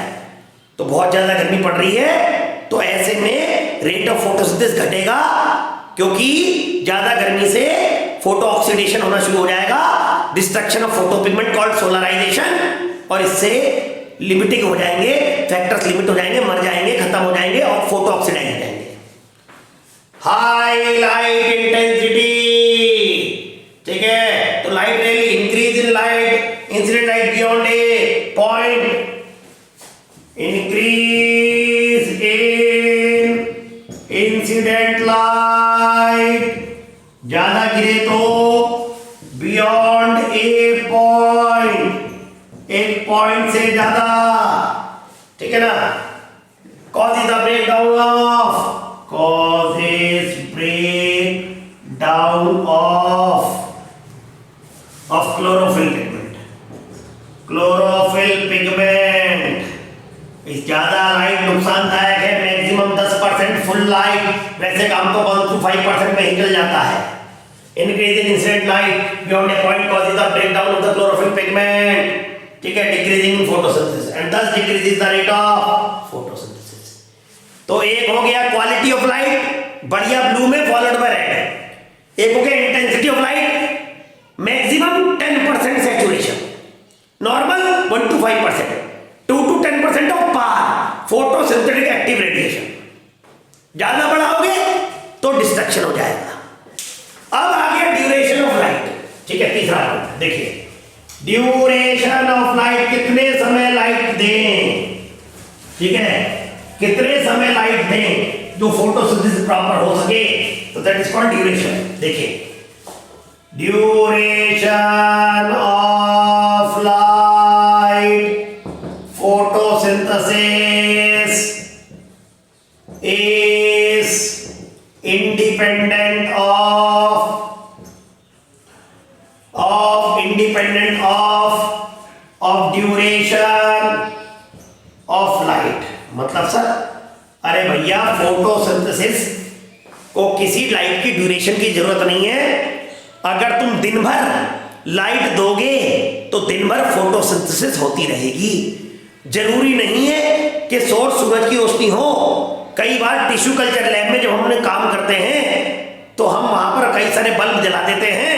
तो बहुत ज्यादा गर्मी पड़ रही है, तो ऐसे में रेट ऑफ फोटोसिंथेसिस घटेगा, क्योंकि ज्यादा गर्मी से फोटो ऑक्सीडेशन होना शुरू हो जाएगा, destruction of photo pigment called solarization, और इससे लिमिटिंग हो जाएंगे, फैक्टर्स लिमिट हो जाएंगे, मर जाएंगे, खत्म हो जाएंगे और फोटो ऑक्सीडाइज हो जाएंगे। हाई लाइट इंटेंसिटी, ठीक है, तो light really increase in light, incident light beyond a point, increase in incident light, ज्यादा गिरे तो बियॉन्ड ए पॉइंट, एक पॉइंट से ज्यादा, ठीक है ना, causes the break down of, causes breakdown of chlorophyll pigment, chlorophyll pigment। इस ज्यादा लाइट नुकसानदायक है, मैक्सिमम 10% फुल लाइट, वैसे काम तो 1 to 5% में निकल जाता है। Increase in incident light beyond a point causes the breakdown of the chlorophyll pigment, ठीक है, decreasing in photosynthesis and thus decreases the rate of photosynthesis। तो एक हो गया क्वालिटी ऑफ लाइट, बढ़िया ब्लू में फॉलोड बाय रेड। एक हो गया intensity of light, maximum 10% saturation, normal 1 to 5%, 2 to 10% of PAR photosynthetic active radiation. ज्यादा बढ़ाओगे तो डिस्ट्रक्शन हो जाएगा। अब आ गया ड्यूरेशन ऑफ लाइट, ठीक है, तीसरा पॉइंट देखिए, ड्यूरेशन ऑफ लाइट, कितने समय लाइट दें, ठीक है, कितने समय लाइट दें जो फोटोसिंथेसिस प्रॉपर हो सके, तो दैट इज कॉल्ड ड्यूरेशन। देखिए, duration of light photosynthesis is independent of duration of light. मतलब सर, अरे भैया, फोटोसिंथेसिस को किसी लाइट की ड्यूरेशन की जरूरत नहीं है। अगर तुम दिन भर लाइट दोगे तो दिन भर फोटोसिंथेसिस होती रहेगी। जरूरी नहीं है कि सोर्स सूरज की रोशनी हो। कई बार टिश्यू कल्चर लैब में जब हम काम करते हैं तो हम वहां पर कई सारे बल्ब जला देते हैं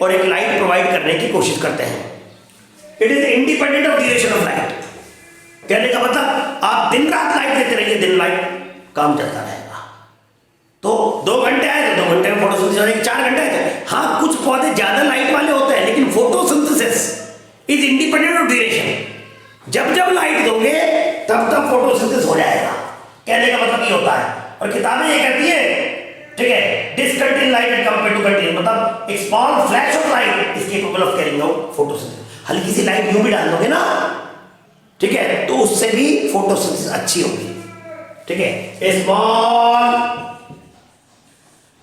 और एक लाइट प्रोवाइड करने की कोशिश करते हैं। It is independent of duration of light. कहने का मतलब आप दिन रात लाइट देते रहिए, दिन लाइट काम चलता रहेगा। तो 2 घंटे आए थे, 2 घंटे में फोटोसिंथेसिस हो जाएगी। 4 घंटे आए थे, हाँ कुछ पौधे ज्यादा लाइट वाले होते हैं, लेकिन photosynthesis is independent of duration. जब जब लाइट दोगे तब तब फोटोसिंथेसिस हो जाएगा। कहने का मतलब ये होता है। और किताबें ये कहती है, ठीक है, discontinuous light as compare to continuous, मतलब एक small flash of light is capable of carrying out photosynthesis. हल्की सी लाइट यूं भी डाल दोगे ना, ठीक है, तो उससे भी फोटोसिंथेसिस अच्छी होगी। ठीक है, a small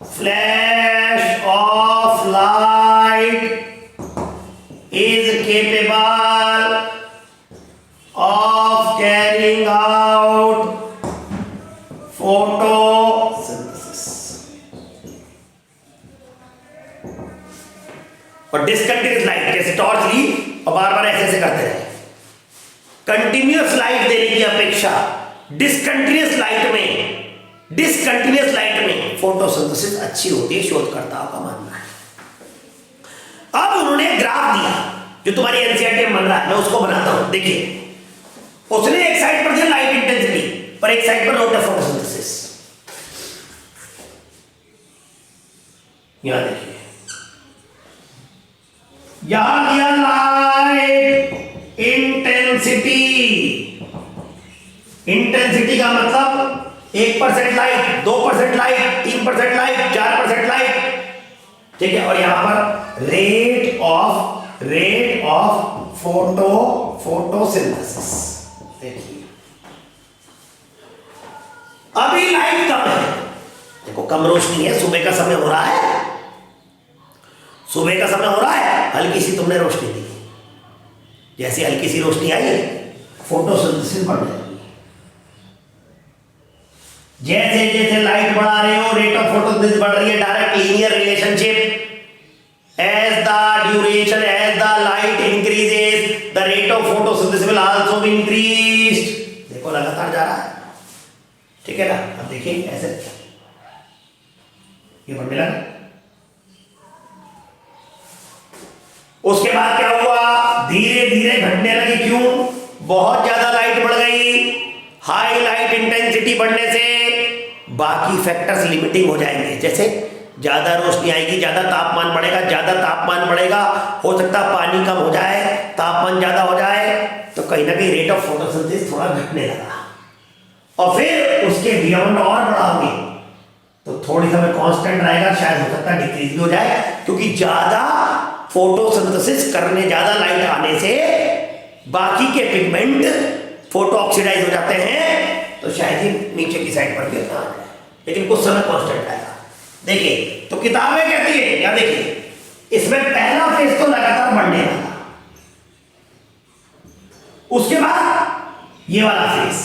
flash of light is capable of carrying out photosynthesis. और डिसकंटिन्यूअस लाइट, जैसे टॉर्च ली और बार बार ऐसे ऐसे करते रहे, कंटिन्यूअस लाइट देने की अपेक्षा डिसकंटिन्यूअस लाइट में फोटोसिंथेसिस अच्छी होती है, शोधकर्ताओं का मानना है। अब उन्होंने ग्राफ दिया जो तुम्हारी एनसीईआरटी में बन रहा है, मैं उसको बनाता हूं। देखिए, उसने एक साइड पर दिया लाइट इंटेंसिटी, पर एक साइड पर नोट है फोटोसिंथेसिस। यहां देखिए, यहां दिया लाइट इंटेंसिटी। इंटेंसिटी का मतलब 1% लाइट, 2% लाइट, 3% लाइट, 4% लाइट, ठीक है। और यहां पर रेट ऑफ फोटोसिंथेसिस। देखिए, अभी लाइट कम है, देखो कम रोशनी है, सुबह का समय हो रहा है, सुबह का समय हो रहा है, हल्की सी तुमने रोशनी दी, जैसे हल्की सी रोशनी आई फोटोसिंथेसिस बढ़ जाएगी। जैसे जैसे लाइट बढ़ा रहे हो रेट ऑफ फोटोसिंथेसिस बढ़ रही है। Direct linear relationship, as the duration, as the light increases the rate of photosynthesis will also be increased. देखो लगातार जा रहा है, ठीक है ना। अब देखिए ऐसे ये बढ़ने लगा। उसके बाद क्या हुआ, धीरे धीरे घटने लगी। क्यों? बहुत ज्यादा लाइट बढ़ गई। हाई लाइट इंटेंसिटी बढ़ने से बाकी फैक्टर्स लिमिटिंग हो जाएंगे। जैसे ज्यादा रोशनी आएगी, ज्यादा तापमान बढ़ेगा, ज्यादा तापमान बढ़ेगा, हो सकता है पानी कम हो जाए, तापमान ज्यादा हो जाए, तो कहीं ना कहीं रेट ऑफ फोटोसिंथेसिस थोड़ा घटने लगा। और फिर उसके बियॉन्ड और बढ़ाओगे तो थोड़ी समय कांस्टेंट रहेगा, शायद हो सकता है डिक्रीज भी हो जाए, क्योंकि ज्यादा फोटोसिंथेसिस करने, ज्यादा लाइट आने से बाकी के पिगमेंट फोटो ऑक्सीडाइज हो जाते हैं, तो शायद ही नीचे की साइड पर गिरना आ जाए, लेकिन कुछ समय कांस्टेंट आएगा। देखिए, तो किताबें कहती है, या देखिए इसमें पहला फेज तो लगातार बढ़ने वाला, उसके बाद ये वाला फेज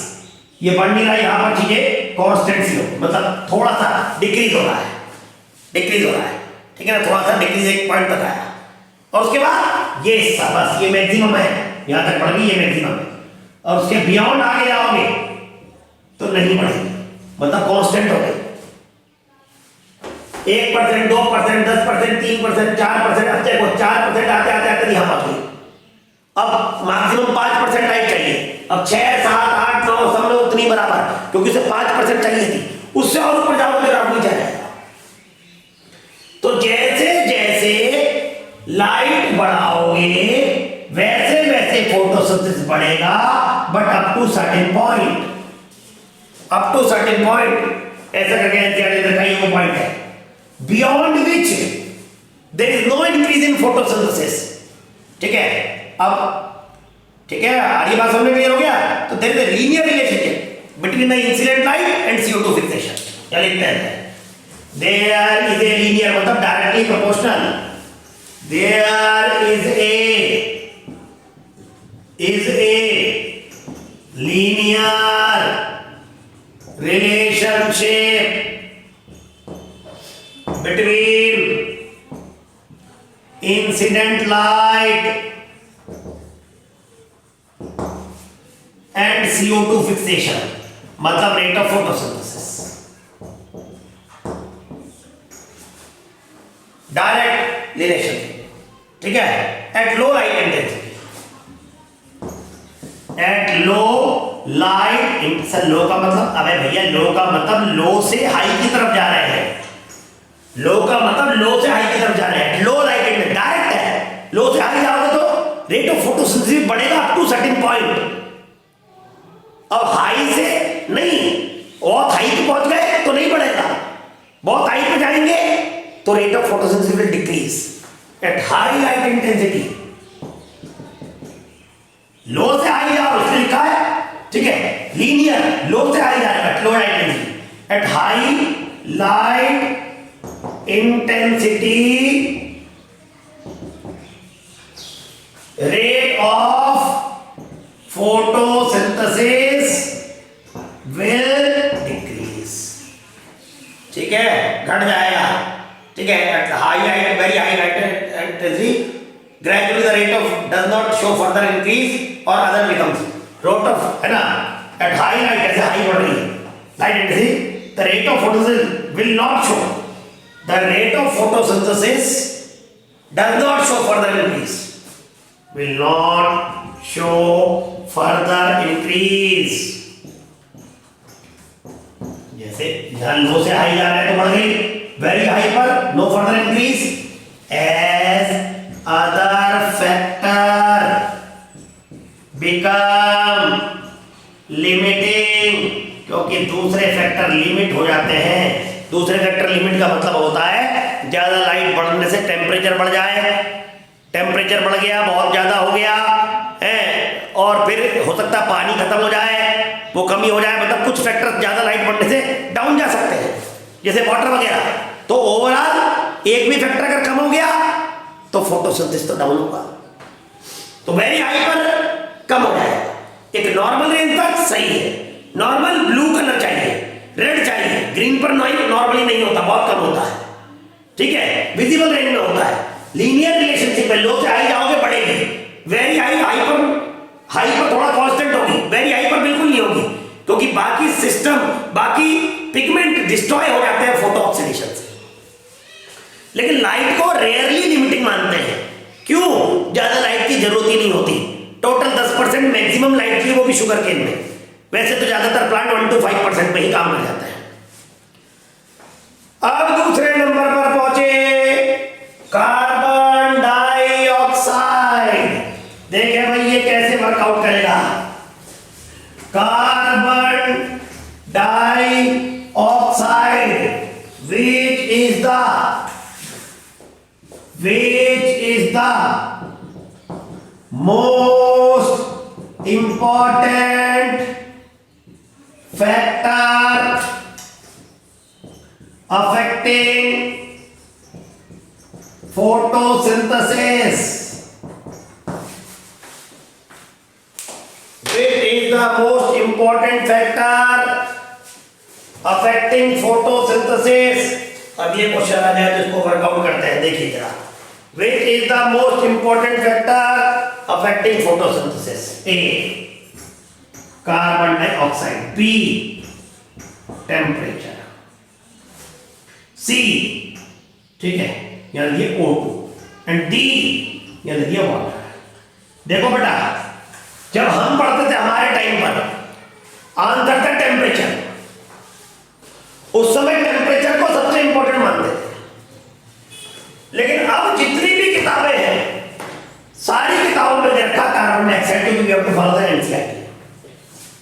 ये बढ़ नहीं रहा, यहां पर चीजें कांस्टेंट सी हो, मतलब थोड़ा सा डिक्रीज हो रहा है, ठीक है ना, थोड़ा सा डिक्रीज एक पॉइंट तक आया। और उसके बाद ये बस ये मैक्सिमम है, यहां तक बढ़ गई, ये मैक्सिमम है। और उसके बियॉन्ड आगे जाओगे तो नहीं बढ़ेगी, मतलब कांस्टेंट हो गई। 1%, 2%, 10%, 3%, 4%, अब देखो 4% आते आते आते यहां पहुंच गई। अब मैक्सिमम 5% लाइट चाहिए। अब 6, 7, 8, 9 सब में उतनी बराबर, क्योंकि उसे 5% चाहिए थी, उससे और ऊपर जाओगे ग्राफ नीचे जाएगा। तो जैसे जैसे लाइट बढ़ाओगे वैसे वैसे फोटोसिंथेसिस बढ़ेगा, but up to certain point, ऐसा करके एनसीईआरटी का पॉइंट है, beyond which there is no increase in photosynthesis. ठीक है, अब ठीक है, आगे बात समझ में क्लियर हो गया। तो there is a linear relationship between the incident light and CO2 fixation. क्या लिखते हैं? देयर इज ए लीनियर, मतलब directly proportional, there is a linear relationship between incident light and CO2 fixation, मतलब rate of photosynthesis, direct relationship, ठीक है, at low light intensity, at low light sir low का मतलब, अबे भैया लो का मतलब लो से हाई की तरफ जा रहे हैं, लो का मतलब लो से हाई की तरफ जा रहे हैं, लो लाइट इंटेंसिटी डायरेक्ट है, लो से हाई जाओगे तो रेट ऑफ फोटोसिंथेसिस बढ़ेगा अप टू सर्टेन पॉइंट। अब हाई से नहीं, बहुत हाई पे पहुंच गए तो नहीं बढ़ेगा, बहुत हाई पे जाएंगे तो rate of photosynthesis will decrease at high light intensity. Low से हाई जाओ इसमें लिखा है, ठीक है, लीनियर लो से हाई जाएगा लो light intensity at high light intensity rate of photosynthesis will decrease, ठीक है, घट जाएगा, ठीक है, eight high light very high light intensity gradually the rate of does not show further increase or other becomes rate of, है ना, at high light ऐसे high बढ़ रही है light intensity, the rate of photosynthesis will not show, the rate of photosynthesis does not show further increase, will not show further increase। जैसे यहाँ लो से high जा रहा है तो बढ़ गई, वेरी हाई पर no further increase, as other factor become limiting, क्योंकि दूसरे फैक्टर लिमिट हो जाते हैं। दूसरे फैक्टर लिमिट का मतलब होता है ज्यादा लाइट बढ़ने से टेम्परेचर बढ़ जाए, टेम्परेचर बढ़ गया, बहुत ज्यादा हो गया है, और फिर हो सकता है पानी खत्म हो जाए, वो कमी हो जाए, मतलब कुछ फैक्टर ज्यादा लाइट बढ़ने से डाउन जा सकते हैं, जैसे वाटर वगैरह। तो ओवरऑल एक भी फैक्टर अगर कम हो गया तो फोटोसिंथेसिस तो डाउन होगा, तो वेरी हाई पर कम हो जाएगा। एक नॉर्मल रेंज तक सही है, नॉर्मल ब्लू कलर चाहिए, रेड चाहिए, ग्रीन पर नॉर्मली नहीं होता, बहुत कम होता है, ठीक है, विजिबल रेंज में होता है। लीनियर रिलेशनशिप है, लो से हाई जाओगे बढ़ेगी, वेरी हाई हाई पर थोड़ा कांस्टेंट होगी, वेरी हाई पर बिल्कुल नहीं होगी, क्योंकि बाकी सिस्टम, बाकी पिगमेंट डिस्ट्रॉय हो जाते हैं फोटो ऑक्सीडेशन से। लेकिन लाइट को रेयरली लिमिटिंग मानते हैं, क्यों? ज्यादा लाइट की जरूरत ही नहीं होती, टोटल 10% मैक्सिमम लाइट की, वो भी शुगर केन में। वैसे तो ज्यादातर प्लांट 1 to 5% में ही काम कर जाता है। अब दूसरे नंबर पर पहुंचे, कार्बन डाइऑक्साइड। देखें भाई ये कैसे वर्कआउट करेगा। Carbon dioxide which is the most important factor affecting photosynthesis, which is the most important factor affecting photosynthesis। अब ये क्वेश्चन आ जाए तो इसको वर्कआउट करते हैं, देखिए जरा। Which is the most important factor affecting photosynthesis? A, carbon dioxide. B, temperature. C, ठीक है, यहाँ लिखिए O2, and D, यहाँ लिखिए water। देखो बेटा, जब हम पढ़ते थे हमारे टाइम पर आंसर था टेम्परेचर, उस समय टेम्परेचर को सबसे इंपॉर्टेंट मानते थे। लेकिन अब जितनी भी किताबें हैं, सारी किताबों में देखा कार्बन डाइऑक्साइड की, क्योंकि अपने फॉलो एनसीईआरटी,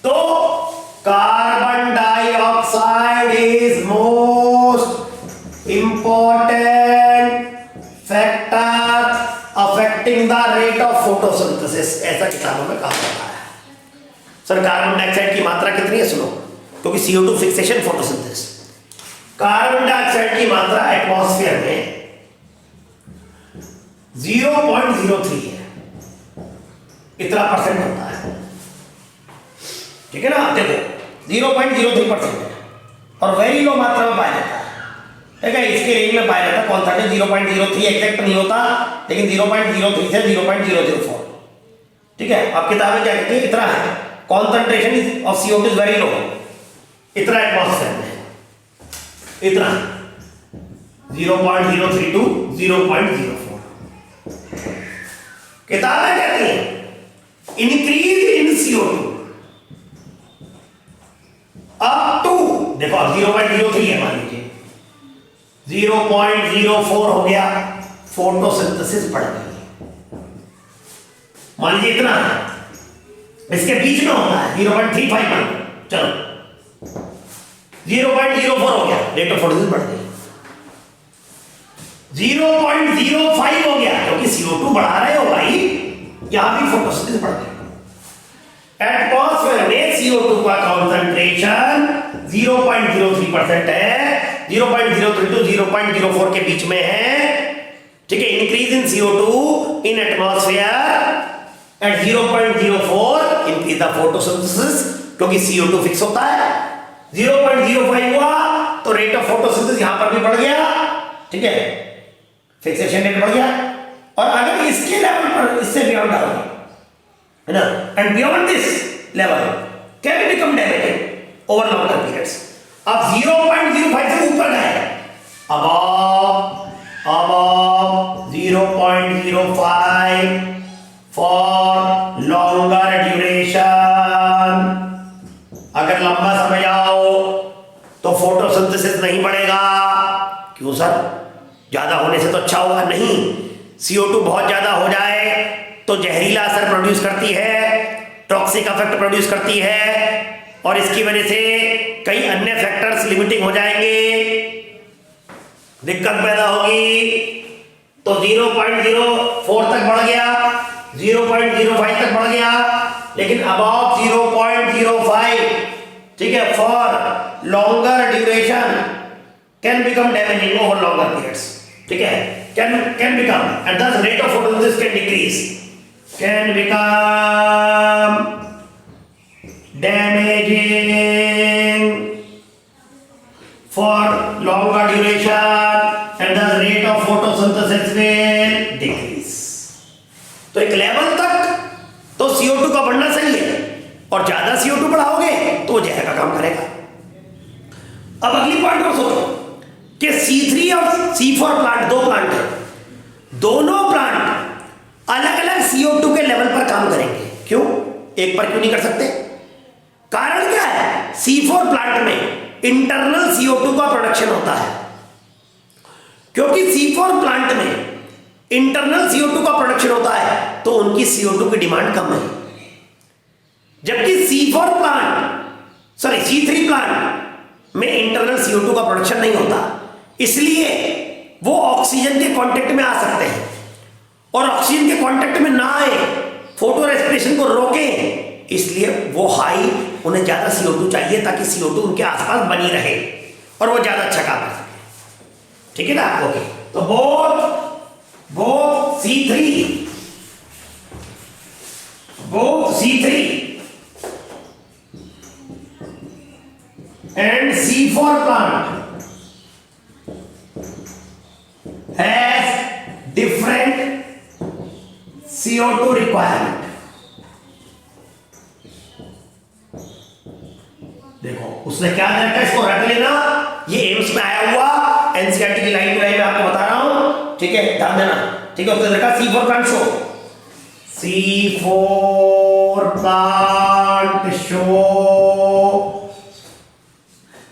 तो carbon dioxide is most important factor affecting the rate of photosynthesis, ऐसा किताबों में कहा जाता है। सर कार्बन डाइऑक्साइड की मात्रा कितनी है? सुनो, क्योंकि CO2 fixation photosynthesis. Carbon dioxide की मात्रा एटमॉस्फेयर में 0.03 है, इतना परसेंट होता है, ठीक है ना। देखो 0.03% है, और वेरी लो मात्रा में पाया जाता है, ठीक है, इसके रेंज में पाया जाता है। कौन सा 0.03 एग्जैक्ट नहीं होता, लेकिन 0.03 से 0.004, ठीक है। अब किताबें क्या कहती है, इतना है, concentration of CO2 is very low, इतना एटमॉस्फेयर में, इतना 0.03 to 0.04। किताबें कहती हैं इंक्रीज इन CO2 0.04 हो गया, फोटोसिंथेसिस बढ़ गई। मान लीजिए इतना है, इसके बीच में होता है 0.351, चलो 0.04 हो गया, रेट ऑफ फोटोसिंथेसिस बढ़ गई। 0.05 हो गया, क्योंकि CO2 बढ़ा रहे हो भाई, यहां भी फोटोसिंथेसिस बढ़ गई। एटमॉस्फेयर में CO2 का कॉन्सेंट्रेशन 0.03% है, 0.03 to 0.04 के बीच में है, ठीक है। Increase in CO2 in atmosphere at 0.04 increase the photosynthesis, क्योंकि CO2 फिक्स होता है। 0.05 हुआ तो रेट ऑफ फोटोसिंथेसिस यहां पर भी बढ़ गया, ठीक है, फिक्सेशन रेट बढ़ गया। और अगर इसके लेवल पर इससे बियॉन्ड आओगे, है ना, and beyond this level can become damaging over longer periods. अब 0.05 से ऊपर गए, अब 0.05 फॉर लॉन्गर ड्यूरेशन, अगर लंबा समय आओ तो फोटोसिंथेसिस नहीं बढ़ेगा। क्यों सर, ज्यादा होने से तो अच्छा होगा? नहीं, CO2 बहुत ज्यादा हो जाए तो जहरीला असर प्रोड्यूस करती है, टॉक्सिक इफेक्ट प्रोड्यूस करती है, और इसकी वजह से कई अन्य फैक्टर्स लिमिटिंग हो जाएंगे, दिक्कत पैदा होगी। तो 0.04 तक बढ़ गया, 0.05 तक बढ़ गया, लेकिन अबाउट 0.05, ठीक है, for longer duration can become damaging over longer periods, ठीक है, can become, and thus rate of photolysis can decrease, can become damaging for longer duration, and thus rate of photosynthesis will decrease. तो एक level तक तो CO2 का बढ़ना सही है, और ज्यादा CO2 बढ़ाओगे तो जहर का काम करेगा। अब अगली पॉइंट और सोचो कि C3 और C4 प्लांट, दो प्लांट है, दोनों प्लांट अलग अलग CO2 के लेवल पर काम करेंगे। क्यों? एक पर क्यों नहीं कर सकते? कारण क्या है? C4 प्लांट में इंटरनल CO2 का प्रोडक्शन होता है, क्योंकि C4 प्लांट में इंटरनल CO2 का प्रोडक्शन होता है तो उनकी CO2 की डिमांड कम है, जबकि C3 प्लांट में इंटरनल CO2 का प्रोडक्शन नहीं होता, इसलिए वो ऑक्सीजन के कांटेक्ट में आ सकते हैं, और ऑक्सीजन के कांटेक्ट में ना आए, फोटो रेस्पिरेशन को रोके, इसलिए वो हाई, उन्हें ज्यादा CO2 चाहिए ताकि CO2 उनके आसपास बनी रहे और वो ज्यादा अच्छा काम कर सके, ठीक है ना? ओके, तो both C3 and C4 plant has different CO2 requirement. देखो उसने क्या दे रखा है, इसको रख लेना, ये एम्स में आया हुआ एनसीईआरटी की लाइन टू लाइन में आपको बता रहा हूं, ठीक है, ध्यान देना, ठीक है। उसने रखा C4 plant show, C4 plant show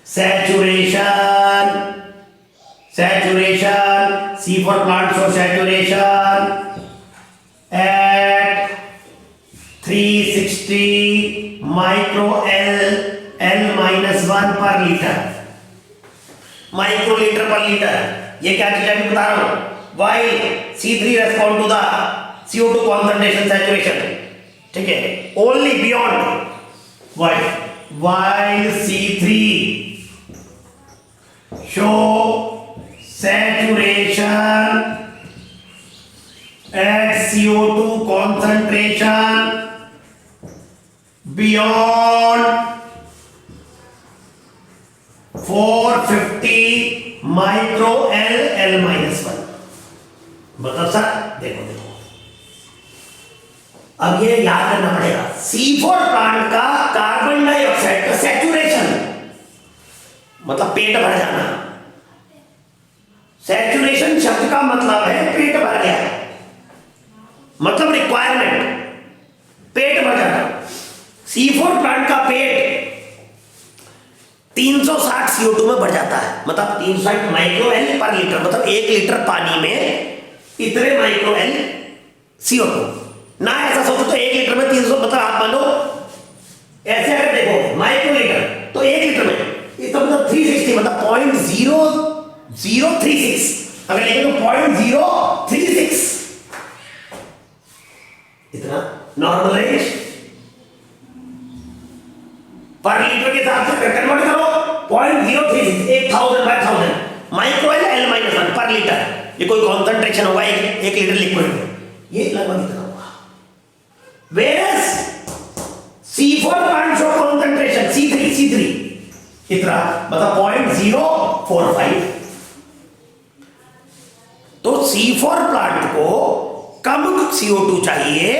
saturation, C4 plant show saturation at 360 micro L-1 per liter, microlitre पर लीटर। ये क्या चीज अभी बता रहा हूं, while C3 respond to the CO2 concentration saturation, ठीक है, only beyond while C3 show saturation at CO2 concentration beyond 450 micro L-1। मतलब सर देखो अब ये याद करना पड़ेगा, C4 प्लांट का कार्बन डाइऑक्साइड का सैचुरेशन मतलब पेट भर जाना। सैचुरेशन शब्द का मतलब है पेट भर गया, मतलब रिक्वायरमेंट, पेट भर जाना। C4 प्लांट का पेट 360 CO2 में बढ़ जाता है, मतलब 360 माइक्रो एल पर लीटर, मतलब 1 लीटर पानी में इतने माइक्रो एल CO2 ना। ऐसा सोचो तो 1 लीटर में 300, मतलब आप मान लो ऐसे अगर देखो माइक्रो लीटर तो 1 लीटर में इसका मतलब 360, मतलब 0.0036, अगर लेंगे तो 0.036 इतना नॉर्मल रेंज पर लीटर के हिसाब से कन्वर्ट करो 0.036, 1000/1000 माइक्रो एल -1 पर लीटर। ये कोई कॉन्सेंट्रेशन होगा एक लीटर लिक्विड में, ये लगभग इतना होगा। Virus C4 plant show concentration C3 इतना, मतलब 0.045। तो C4 प्लांट को कम CO2 चाहिए,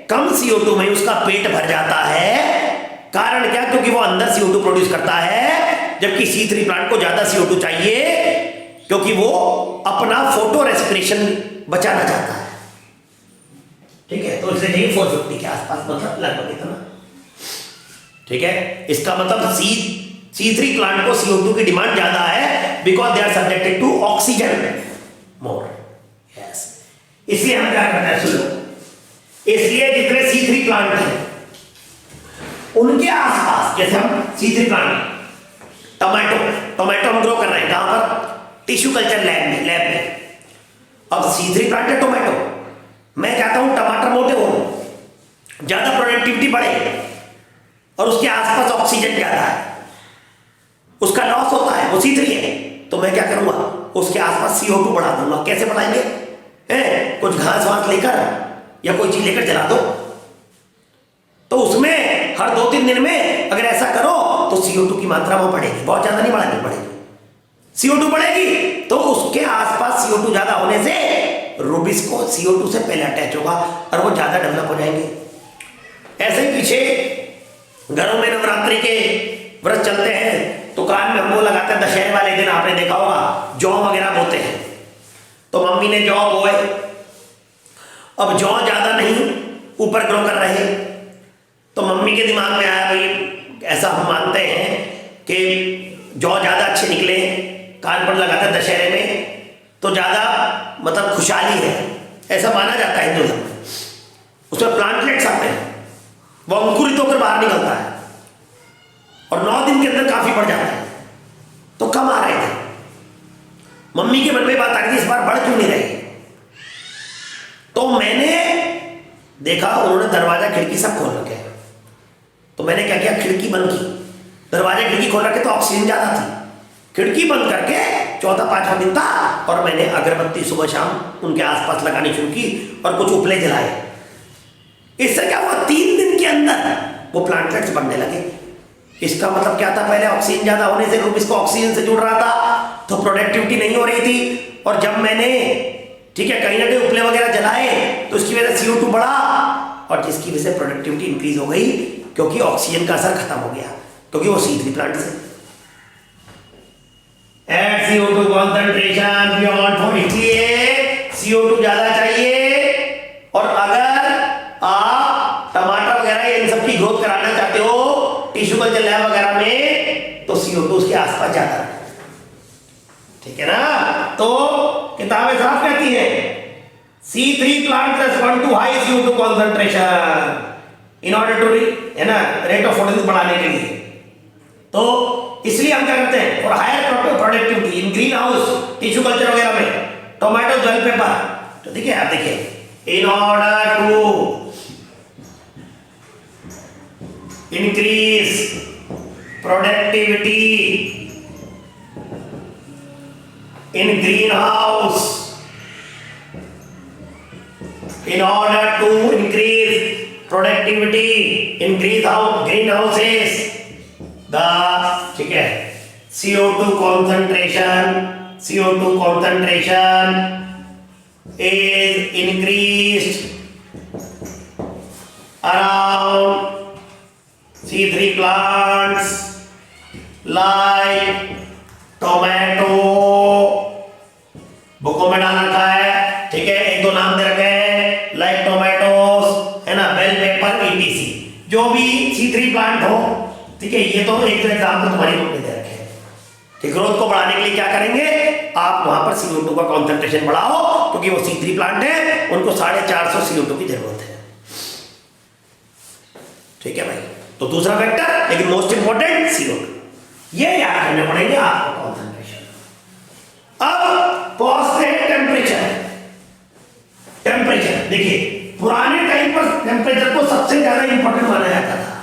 कम CO2 में उसका पेट भर जाता है। कारण क्या? क्योंकि वो अंदर CO2 प्रोड्यूस करता है, जबकि C3 प्लांट को ज्यादा CO2 चाहिए क्योंकि वो अपना फोटो रेस्पिरेशन बचाना चाहता है। ठीक है, तो इसे चाहिए 450 के आसपास, मतलब लगभग इतना। ठीक है, इसका मतलब C3 प्लांट को CO2 की डिमांड ज्यादा है because they are subjected to oxygen more. Yes, इसलिए हम क्या करते हैं, सुनो, इसलिए जितने C3 प्लांट हैं उनके आसपास, जैसे हम C3 प्लांट टोमेटो हम ग्रो कर रहे हैं, कहां पर? टिश्यू कल्चर लैब में। अब C3 प्लांट है टोमेटो, मैं चाहता हूं टमाटर मोटे हो, ज्यादा प्रोडक्टिविटी बढ़े और उसके आसपास ऑक्सीजन ज्यादा है, उसका लॉस होता है, वो C3 है, तो मैं क्या करूंगा, उसके आसपास CO2 बढ़ा दूंगा। कैसे बढ़ाएंगे? कुछ घास वास लेकर या कोई चीज लेकर जला दो, तो उसमें हर 2-3 दिन में अगर ऐसा करो तो CO2 की मात्रा वो बढ़ेगी, बहुत ज्यादा नहीं बढ़ानी पड़ेगी। CO2 बढ़ेगी तो उसके आसपास CO2 ज्यादा होने से रूबिस को CO2 से पहले अटैच होगा और वो ज्यादा डेवलप हो जाएंगे। ऐसे ही पीछे घरों में नवरात्रि के व्रत चलते हैं तो कान में हम वो लगाते हैं, दशहरे वाले दिन आपने देखा होगा जौ वगैरह बोते हैं, तो मम्मी ने जौ बोए, अब जौ ज्यादा नहीं ऊपर ग्रो कर रहे, तो मम्मी के दिमाग में आया भाई ऐसा हम मानते हैं कि जौ ज्यादा अच्छे निकले, कान पर लगाते हैं दशहरे में तो ज्यादा मतलब खुशहाली है, ऐसा माना जाता है हिंदू धर्म में। उसमें प्लांटलेट्स आते हैं, वो अंकुरित होकर बाहर निकलता है और 9 दिन के अंदर काफी बढ़ जाता है, तो कम आ रहे थे। मम्मी के मन में बात आ रही थी इस बार बढ़ क्यों नहीं रही, तो मैंने देखा उन्होंने दरवाजा खिड़की सब खोल रखे हैं, तो मैंने क्या किया, खिड़की बंद की, दरवाजा खिड़की खोल रखे तो ऑक्सीजन ज्यादा थी, खिड़की बंद करके 4-5वां दिन था और मैंने अगरबत्ती सुबह शाम उनके आसपास लगानी शुरू की और कुछ उपले जलाए। इससे क्या हुआ, 3 दिन के अंदर वो प्लांटलेट्स बनने लगे। इसका मतलब क्या था, पहले ऑक्सीजन ज्यादा होने से रूबिस को ऑक्सीजन से जुड़ रहा था तो प्रोडक्टिविटी नहीं हो रही थी, और जब मैंने ठीक है कहीं ना कहीं उपले वगैरह जलाए तो इसकी वजह से CO2 बढ़ा और जिसकी वजह से प्रोडक्टिविटी इंक्रीज हो गई क्योंकि ऑक्सीजन का असर खत्म हो गया, क्योंकि वो C3 प्लांट से। Add CO2 concentration beyond 4, इसलिए CO2 ज्यादा चाहिए, और अगर आप टमाटर वगैरह इन सब की ग्रोथ कराना चाहते हो टिश्यू कल्चर लैब वगैरह में तो CO2 उसके आसपास ज्यादा है। ठीक है ना, तो किताबें साफ कहती है C3 plant respond to high CO2 concentration in order to है ना रेट ऑफ फोटोसिंथेसिस बढ़ाने के लिए। तो इसलिए हम क्या करते हैं, for higher productivity in green house tissue culture वगैरह में टोमेटो जेल पेपर, तो देखिए आप देखिए, in order to increase productivity in greenhouse, in order to increase productivity in greenhouses, the ठीक है CO2 concentration is increased around C3 plants like tomato, बुकों में डाल रखा है, ठीक है, 1-2 नाम दे रखे हैं लाइक टोमेटोस है ना, बेल पेपर, ETC, जो भी C3 प्लांट हो, ठीक है, ये तो एक एग्जाम्पल तुम्हारी बुक में दे रखे हैं। कि ग्रोथ को बढ़ाने के लिए क्या करेंगे, आप वहां पर CO2 का कॉन्सेंट्रेशन बढ़ाओ, क्योंकि वो C3 प्लांट है, उनको 450 CO2 की जरूरत है। ठीक है भाई। तो दूसरा फैक्टर, लेकिन मोस्ट इंपॉर्टेंट CO2, ये याद करने पड़ेंगे आपको कॉन्सेंट्रेशन। अब पहुंचते हैं टेम्परेचर। टेम्परेचर देखिए, पुराने टाइम पर टेम्परेचर को सबसे ज्यादा इंपॉर्टेंट माना जाता था,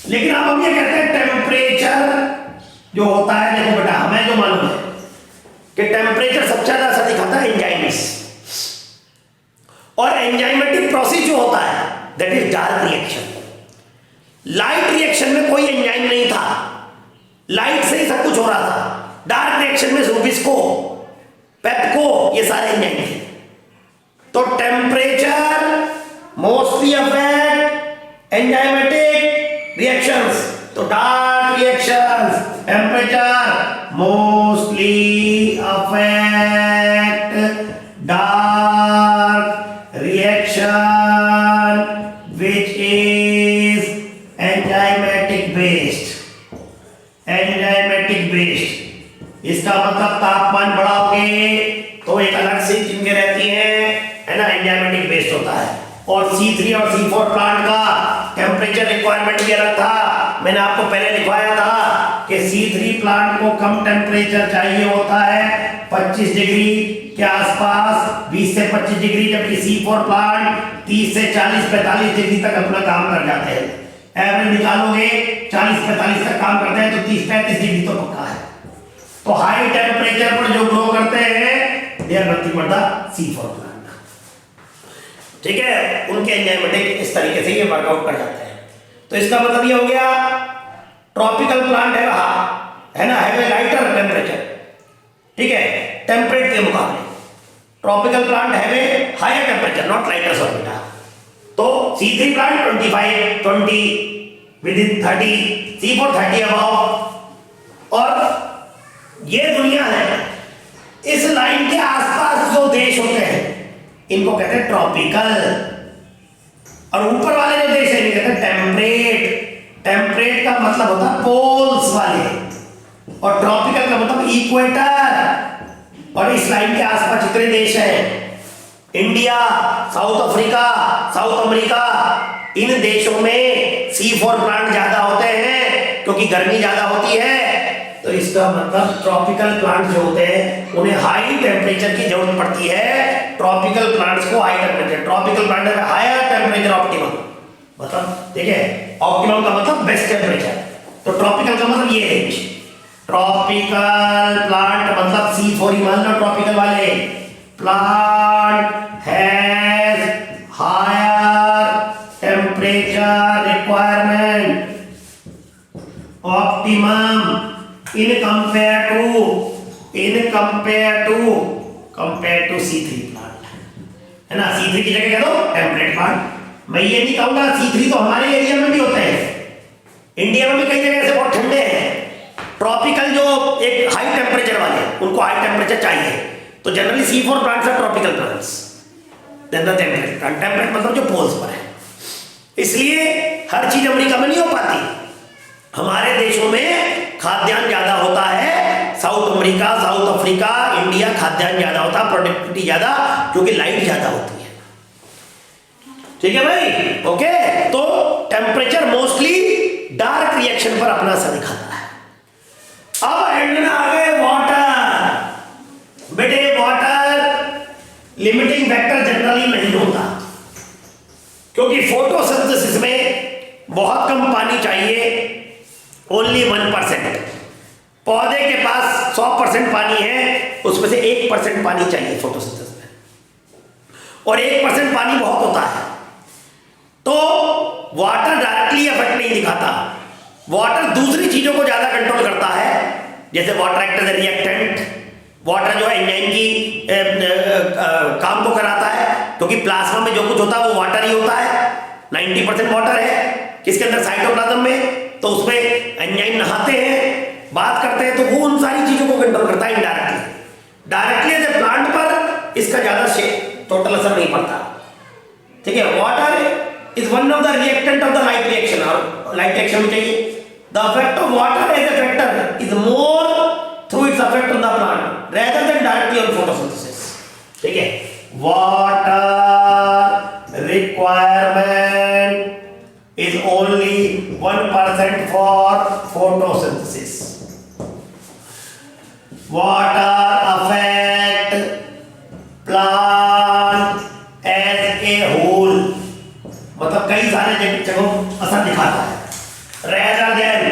लेकिन अब हम ये कहते हैं टेम्परेचर जो होता है, देखो बेटा हमें जो मालूम है कि टेम्परेचर सबसे ज्यादा असर दिखाता है एंजाइम्स, और एंजाइमेटिक प्रोसेस जो होता है that is dark reaction. Light reaction में कोई एंजाइम नहीं था, लाइट से ही सब कुछ हो रहा था। डार्क रिएक्शन में रूबिस्को, पेप्को, ये सारे एंजाइम थे। तो temperature mostly affect enzymatic reactions, तो dark reactions temperature mostly affect dark reaction which is enzymatic based. Enzymatic based इसका मतलब तापमान बढ़ाओगे तो एक अलग से चिन्ह रहती है ना, एंजाइमेटिक बेस्ड होता है। और C3 और C4 प्लांट का टेम्परेचर रिक्वायरमेंट भी अलग था। मैंने आपको पहले लिखवाया था कि C3 प्लांट को कम टेम्परेचर चाहिए होता है 25 डिग्री के आसपास, 20 से 25 डिग्री, जबकि C4 प्लांट 30 से 40-45 डिग्री तक अपना काम कर जाते हैं। एवरेज निकालोगे 40-45 तक काम करते हैं तो 30-35 डिग्री तो पक्का है। तो हाई टेम्परेचर पर जो ग्रो करते हैं they are nothing but the C4 plant. ठीक है, उनके एंजाइमेटिक इस तरीके से ये वर्कआउट कर जाते हैं। तो इसका मतलब ये हो गया ट्रॉपिकल प्लांट है ना, है लाइटर टेम्परेचर, ठीक है, टेम्परेट के मुकाबले। ट्रॉपिकल प्लांट है higher temperature, not lighter sorry बेटा। तो C3 plant 25, 20 with in 30, C4 30 above. और ये दुनिया है, इस लाइन के आसपास जो देश होते हैं इनको कहते हैं ट्रॉपिकल, और ऊपर वाले जो देश है इनको कहते हैं टेम्परेट। टेम्परेट का मतलब होता है पोल्स वाले, और ट्रॉपिकल का मतलब इक्वेटर। और इस लाइन के आसपास जितने देश हैं, India, South Africa, South America, इन देशों में C4 प्लांट ज्यादा होते हैं क्योंकि गर्मी ज्यादा होती है। तो इसका मतलब ट्रॉपिकल प्लांट जो होते हैं उन्हें हाई टेम्परेचर की जरूरत पड़ती है। ट्रॉपिकल प्लांट्स को हाई टेम्परेचर, ट्रॉपिकल प्लांट है हायर टेम्परेचर ऑप्टिमम, मतलब देखिए ऑप्टिमम का मतलब बेस्ट टेम्परेचर, तो ट्रॉपिकल का मतलब ये रेंज। ट्रॉपिकल प्लांट मतलब C4 ही मान लो, ट्रॉपिकल वाले plant has higher temperature requirement optimum in compare to C3 plant, है ना। C3 की जगह कह दो टेम्परेट प्लांट। मैं ये नहीं कहूंगा C3 तो हमारे एरिया में भी होते हैं, इंडिया में भी कई जगह से बहुत ठंडे हैं। ट्रॉपिकल जो एक हाई टेम्परेचर वाले उनको हाई टेम्परेचर चाहिए, तो generally C4 plants are tropical plants then the temperate plant. Temperate मतलब जो पोल्स पर है। इसलिए हर चीज अमेरिका में नहीं हो पाती, हमारे देशों में खाद्यान्न ज्यादा होता है। South America, south Africa, India खाद्यान्न ज्यादा होता है, प्रोडक्टिविटी ज्यादा, क्योंकि लाइट ज्यादा होती है। ठीक है भाई, ओके। तो टेम्परेचर मोस्टली डार्क रिएक्शन पर अपना असर दिखाता है। अब एंड में आ गए वाटर। बेटे वाटर लिमिटिंग फैक्टर जनरली नहीं होता, क्योंकि फोटोसिंथेसिस में बहुत कम पानी चाहिए, ओनली 1%। पौधे के पास 100% पानी है, उसमें से 1% पानी चाहिए फोटोसिंथेसिस में, और 1% पानी बहुत होता है। तो वाटर डायरेक्टली इफेक्ट नहीं दिखाता, वाटर दूसरी चीजों को ज्यादा कंट्रोल करता है। जैसे water act as a reactant, water जो है एंजाइम की काम को कराता है, क्योंकि प्लाज्मा में जो कुछ होता है वो वाटर ही होता है। 90% वाटर है किसके अंदर, साइटोप्लाज्म में। तो उसमें एंजाइम नहाते हैं, बात करते हैं, तो वो उन सारी चीजों को कंट्रोल करता है indirectly. Directly as a plant पर इसका ज्यादा टोटल असर नहीं पड़ता। ठीक है, water is one of the reactant of the light reaction, और लाइट रिएक्शन में चाहिए। The effect of water as a factor is more its effect on the plant rather than directly on photosynthesis. ठीक है, water requirement is only 1% for photosynthesis. Water affect plant as a whole, मतलब कई सारे जगहों असर दिखाता है, rather than,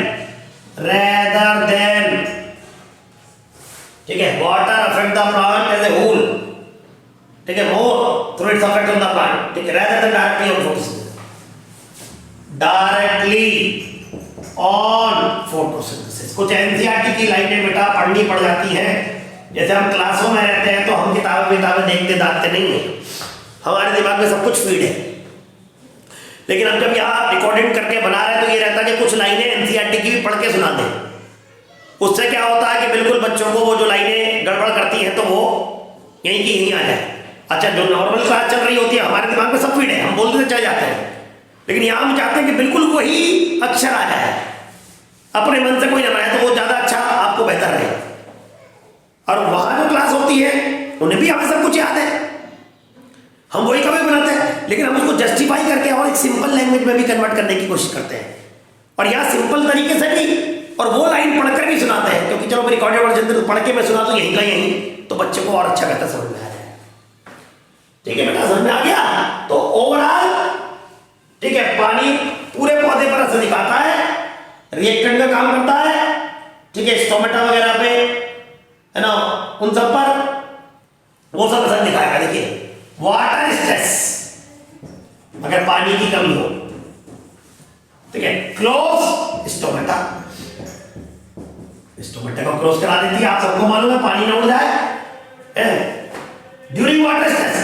ठीक है, water affect the plant as a whole, ठीक है, more through its effect on the plant, ठीक है, rather than directly on photosynthesis. Directly on photosynthesis कुछ एनसीईआरटी की लाइनें बेटा पढ़नी पड़ जाती हैं। जैसे हम क्लासों में रहते हैं तो हम किताबें देखते दाखते नहीं हैं, हमारे दिमाग में सब कुछ फीड है, लेकिन हम जब यहाँ रिकॉर्डिंग करके बना रहे हैं तो ये रहता है कि कुछ लाइनें एनसीईआरटी की भी पढ़ के सुना दें। उससे क्या होता है कि बिल्कुल बच्चों को वो जो लाइनें गड़बड़ करती हैं तो वो यहीं की यहीं आ जाए। अच्छा, जो नॉर्मल क्लास चल रही होती है हमारे दिमाग में सब फीड है, हम बोलते चले जाते हैं, लेकिन यहाँ हम चाहते हैं कि बिल्कुल वही अक्षर आ जाए, अपने मन से कोई ना बनाए तो वो ज्यादा अच्छा आपको बेहतर रहे। और वहां जो क्लास होती है उन्हें भी हमें सब कुछ याद है, हम वही कभी बनाते हैं, लेकिन हम उसको जस्टिफाई करके और एक सिंपल लैंग्वेज में भी कन्वर्ट करने की कोशिश करते हैं, और यहाँ सिंपल तरीके से भी और वो लाइन पढ़कर भी सुनाते हैं, क्योंकि चलो रिकॉर्डेड वर्जन तो पढ़ के मैं सुना तो यहीं का यहीं, तो बच्चे को और अच्छा बेहतर समझ में आ जाए। ठीक है बेटा, समझ में आ गया? तो ओवरऑल ठीक है, पानी पूरे पौधे पर असर दिखाता है, रिएक्टेंट का काम करता है, ठीक है, स्टोमेटा वगैरह पे है ना, उन सब पर वो सब असर दिखाएगा। देखिए, वाटर स्ट्रेस, अगर पानी की कमी हो, ठीक है, क्लोज स्टोमेटा को क्लोज करा देती है, आप सबको मालूम है, पानी ना उड़ जाए। During water stress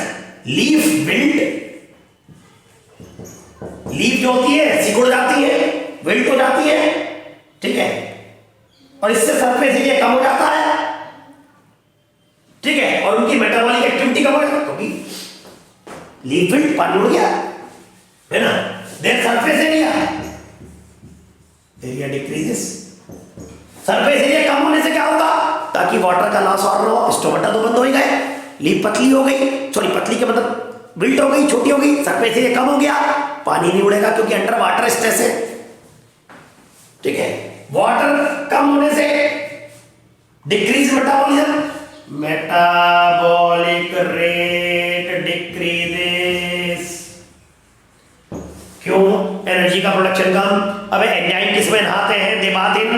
leaf wilt, leaf जो होती है सिकुड़ जाती है, विल्ट हो जाती है, ठीक है, और इससे सरफेस एरिया कम हो जाता है, ठीक है, और उनकी मेटाबॉलिक एक्टिविटी कम हो जाती है, क्योंकि लीफ विल्ट, पानी उड़ गया है ना, their surface area decreases. Surface area कम होने से क्या होगा, ताकि वाटर का लॉस और हो, स्टोमेटा तो बंद हो ही गए, लीफ पतली हो गई, सॉरी पतली के मतलब बिल्ट हो गई, छोटी हो गई, सरफेस एरिया कम हो गया, पानी नहीं उड़ेगा क्योंकि अंडर वाटर स्ट्रेस है। ठीक है, वाटर कम होने से decrease metabolism, metabolic rate decreases. क्यों? एनर्जी का प्रोडक्शन कम। अब एंजाइम किसमें नहाते हैं? दे बाथ इन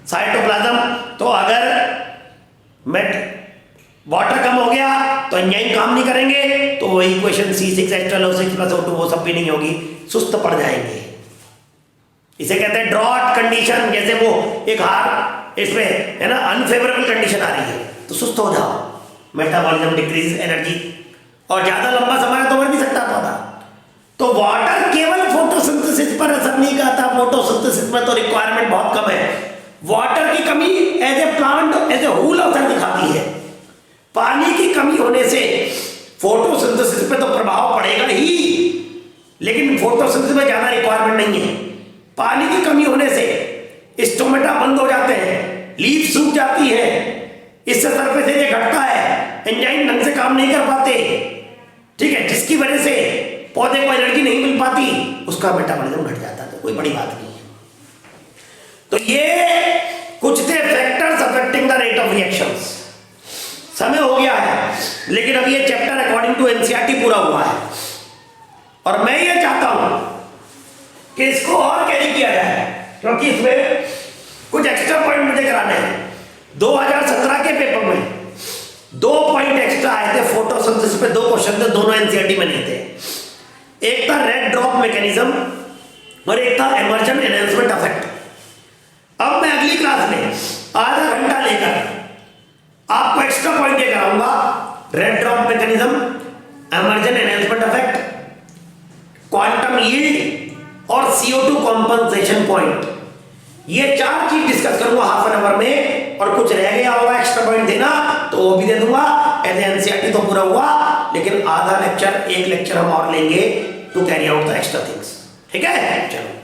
साइटोप्लाज्म। तो अगर वाटर कम हो गया तो एंजाइम काम नहीं करेंगे, तो वो इक्वेशन C6H12O6+O2 वो सब भी नहीं होगी, सुस्त पड़ जाएंगे। इसे कहते हैं ड्रॉट कंडीशन। जैसे वो एक हार इसमें है ना, अनफेवरेबल कंडीशन आ रही है तो सुस्त हो जाओ, मेटाबॉलिज्म डिक्रीज, एनर्जी, और ज्यादा लंबा समय तो मर भी सकता पौधा। तो वाटर केवल फोटोसिंथेसिस पर असर नहीं करता, फोटोसिंथेसिस में तो रिक्वायरमेंट बहुत कम है। वाटर की कमी as a plant as a whole असर दिखाती है। पानी की कमी होने से फोटोसिंथेसिस पे तो प्रभाव पड़ेगा ही, लेकिन फोटोसिंथेसिस में ज्यादा रिक्वायरमेंट नहीं है। पानी की कमी होने से स्टोमेटा बंद हो जाते हैं, लीफ सूख जाती है, इससे सरफेस एरिया घटता है, एंजाइम ढंग से काम नहीं कर पाते, ठीक है, जिसकी वजह से पौधे को एनर्जी नहीं मिल पाती, उसका मेटाबॉलिज्म घट जाता है। तो कोई बड़ी बात नहीं है। तो ये कुछ थे factors affecting the rate of reactions. समय हो गया है, लेकिन अब ये चैप्टर अकॉर्डिंग टू एनसीईआरटी पूरा हुआ है, और मैं ये चाहता हूं कि इसको और कैरी किया जाए, क्योंकि इसमें कुछ एक्स्ट्रा पॉइंट मुझे कराने हैं। 2017 के पेपर में 2 पॉइंट एक्स्ट्रा आए थे फोटोसिंथेसिस पे, 2 क्वेश्चन थे, दोनों एनसीईआरटी में नहीं थे। एक था रेड ड्रॉप मैकेनिज्म और एक था इमर्जन एनहांसमेंट इफेक्ट। अब मैं अगली क्लास में आधा घंटा लेकर आपको एक्स्ट्रा पॉइंट ये कराऊंगा, red drop mechanism, immersion enhancement effect, quantum yield और CO2 कॉम्पनसेशन पॉइंट। ये 4 चीज डिस्कस करूंगा हाफ एन आवर में, और कुछ रह गया होगा एक्स्ट्रा पॉइंट देना तो वो भी दे दूंगा। एज एनसीईआरटी तो पूरा हुआ, लेकिन आधा लेक्चर, एक लेक्चर हम और लेंगे to carry out the extra things. ठीक है, चलो।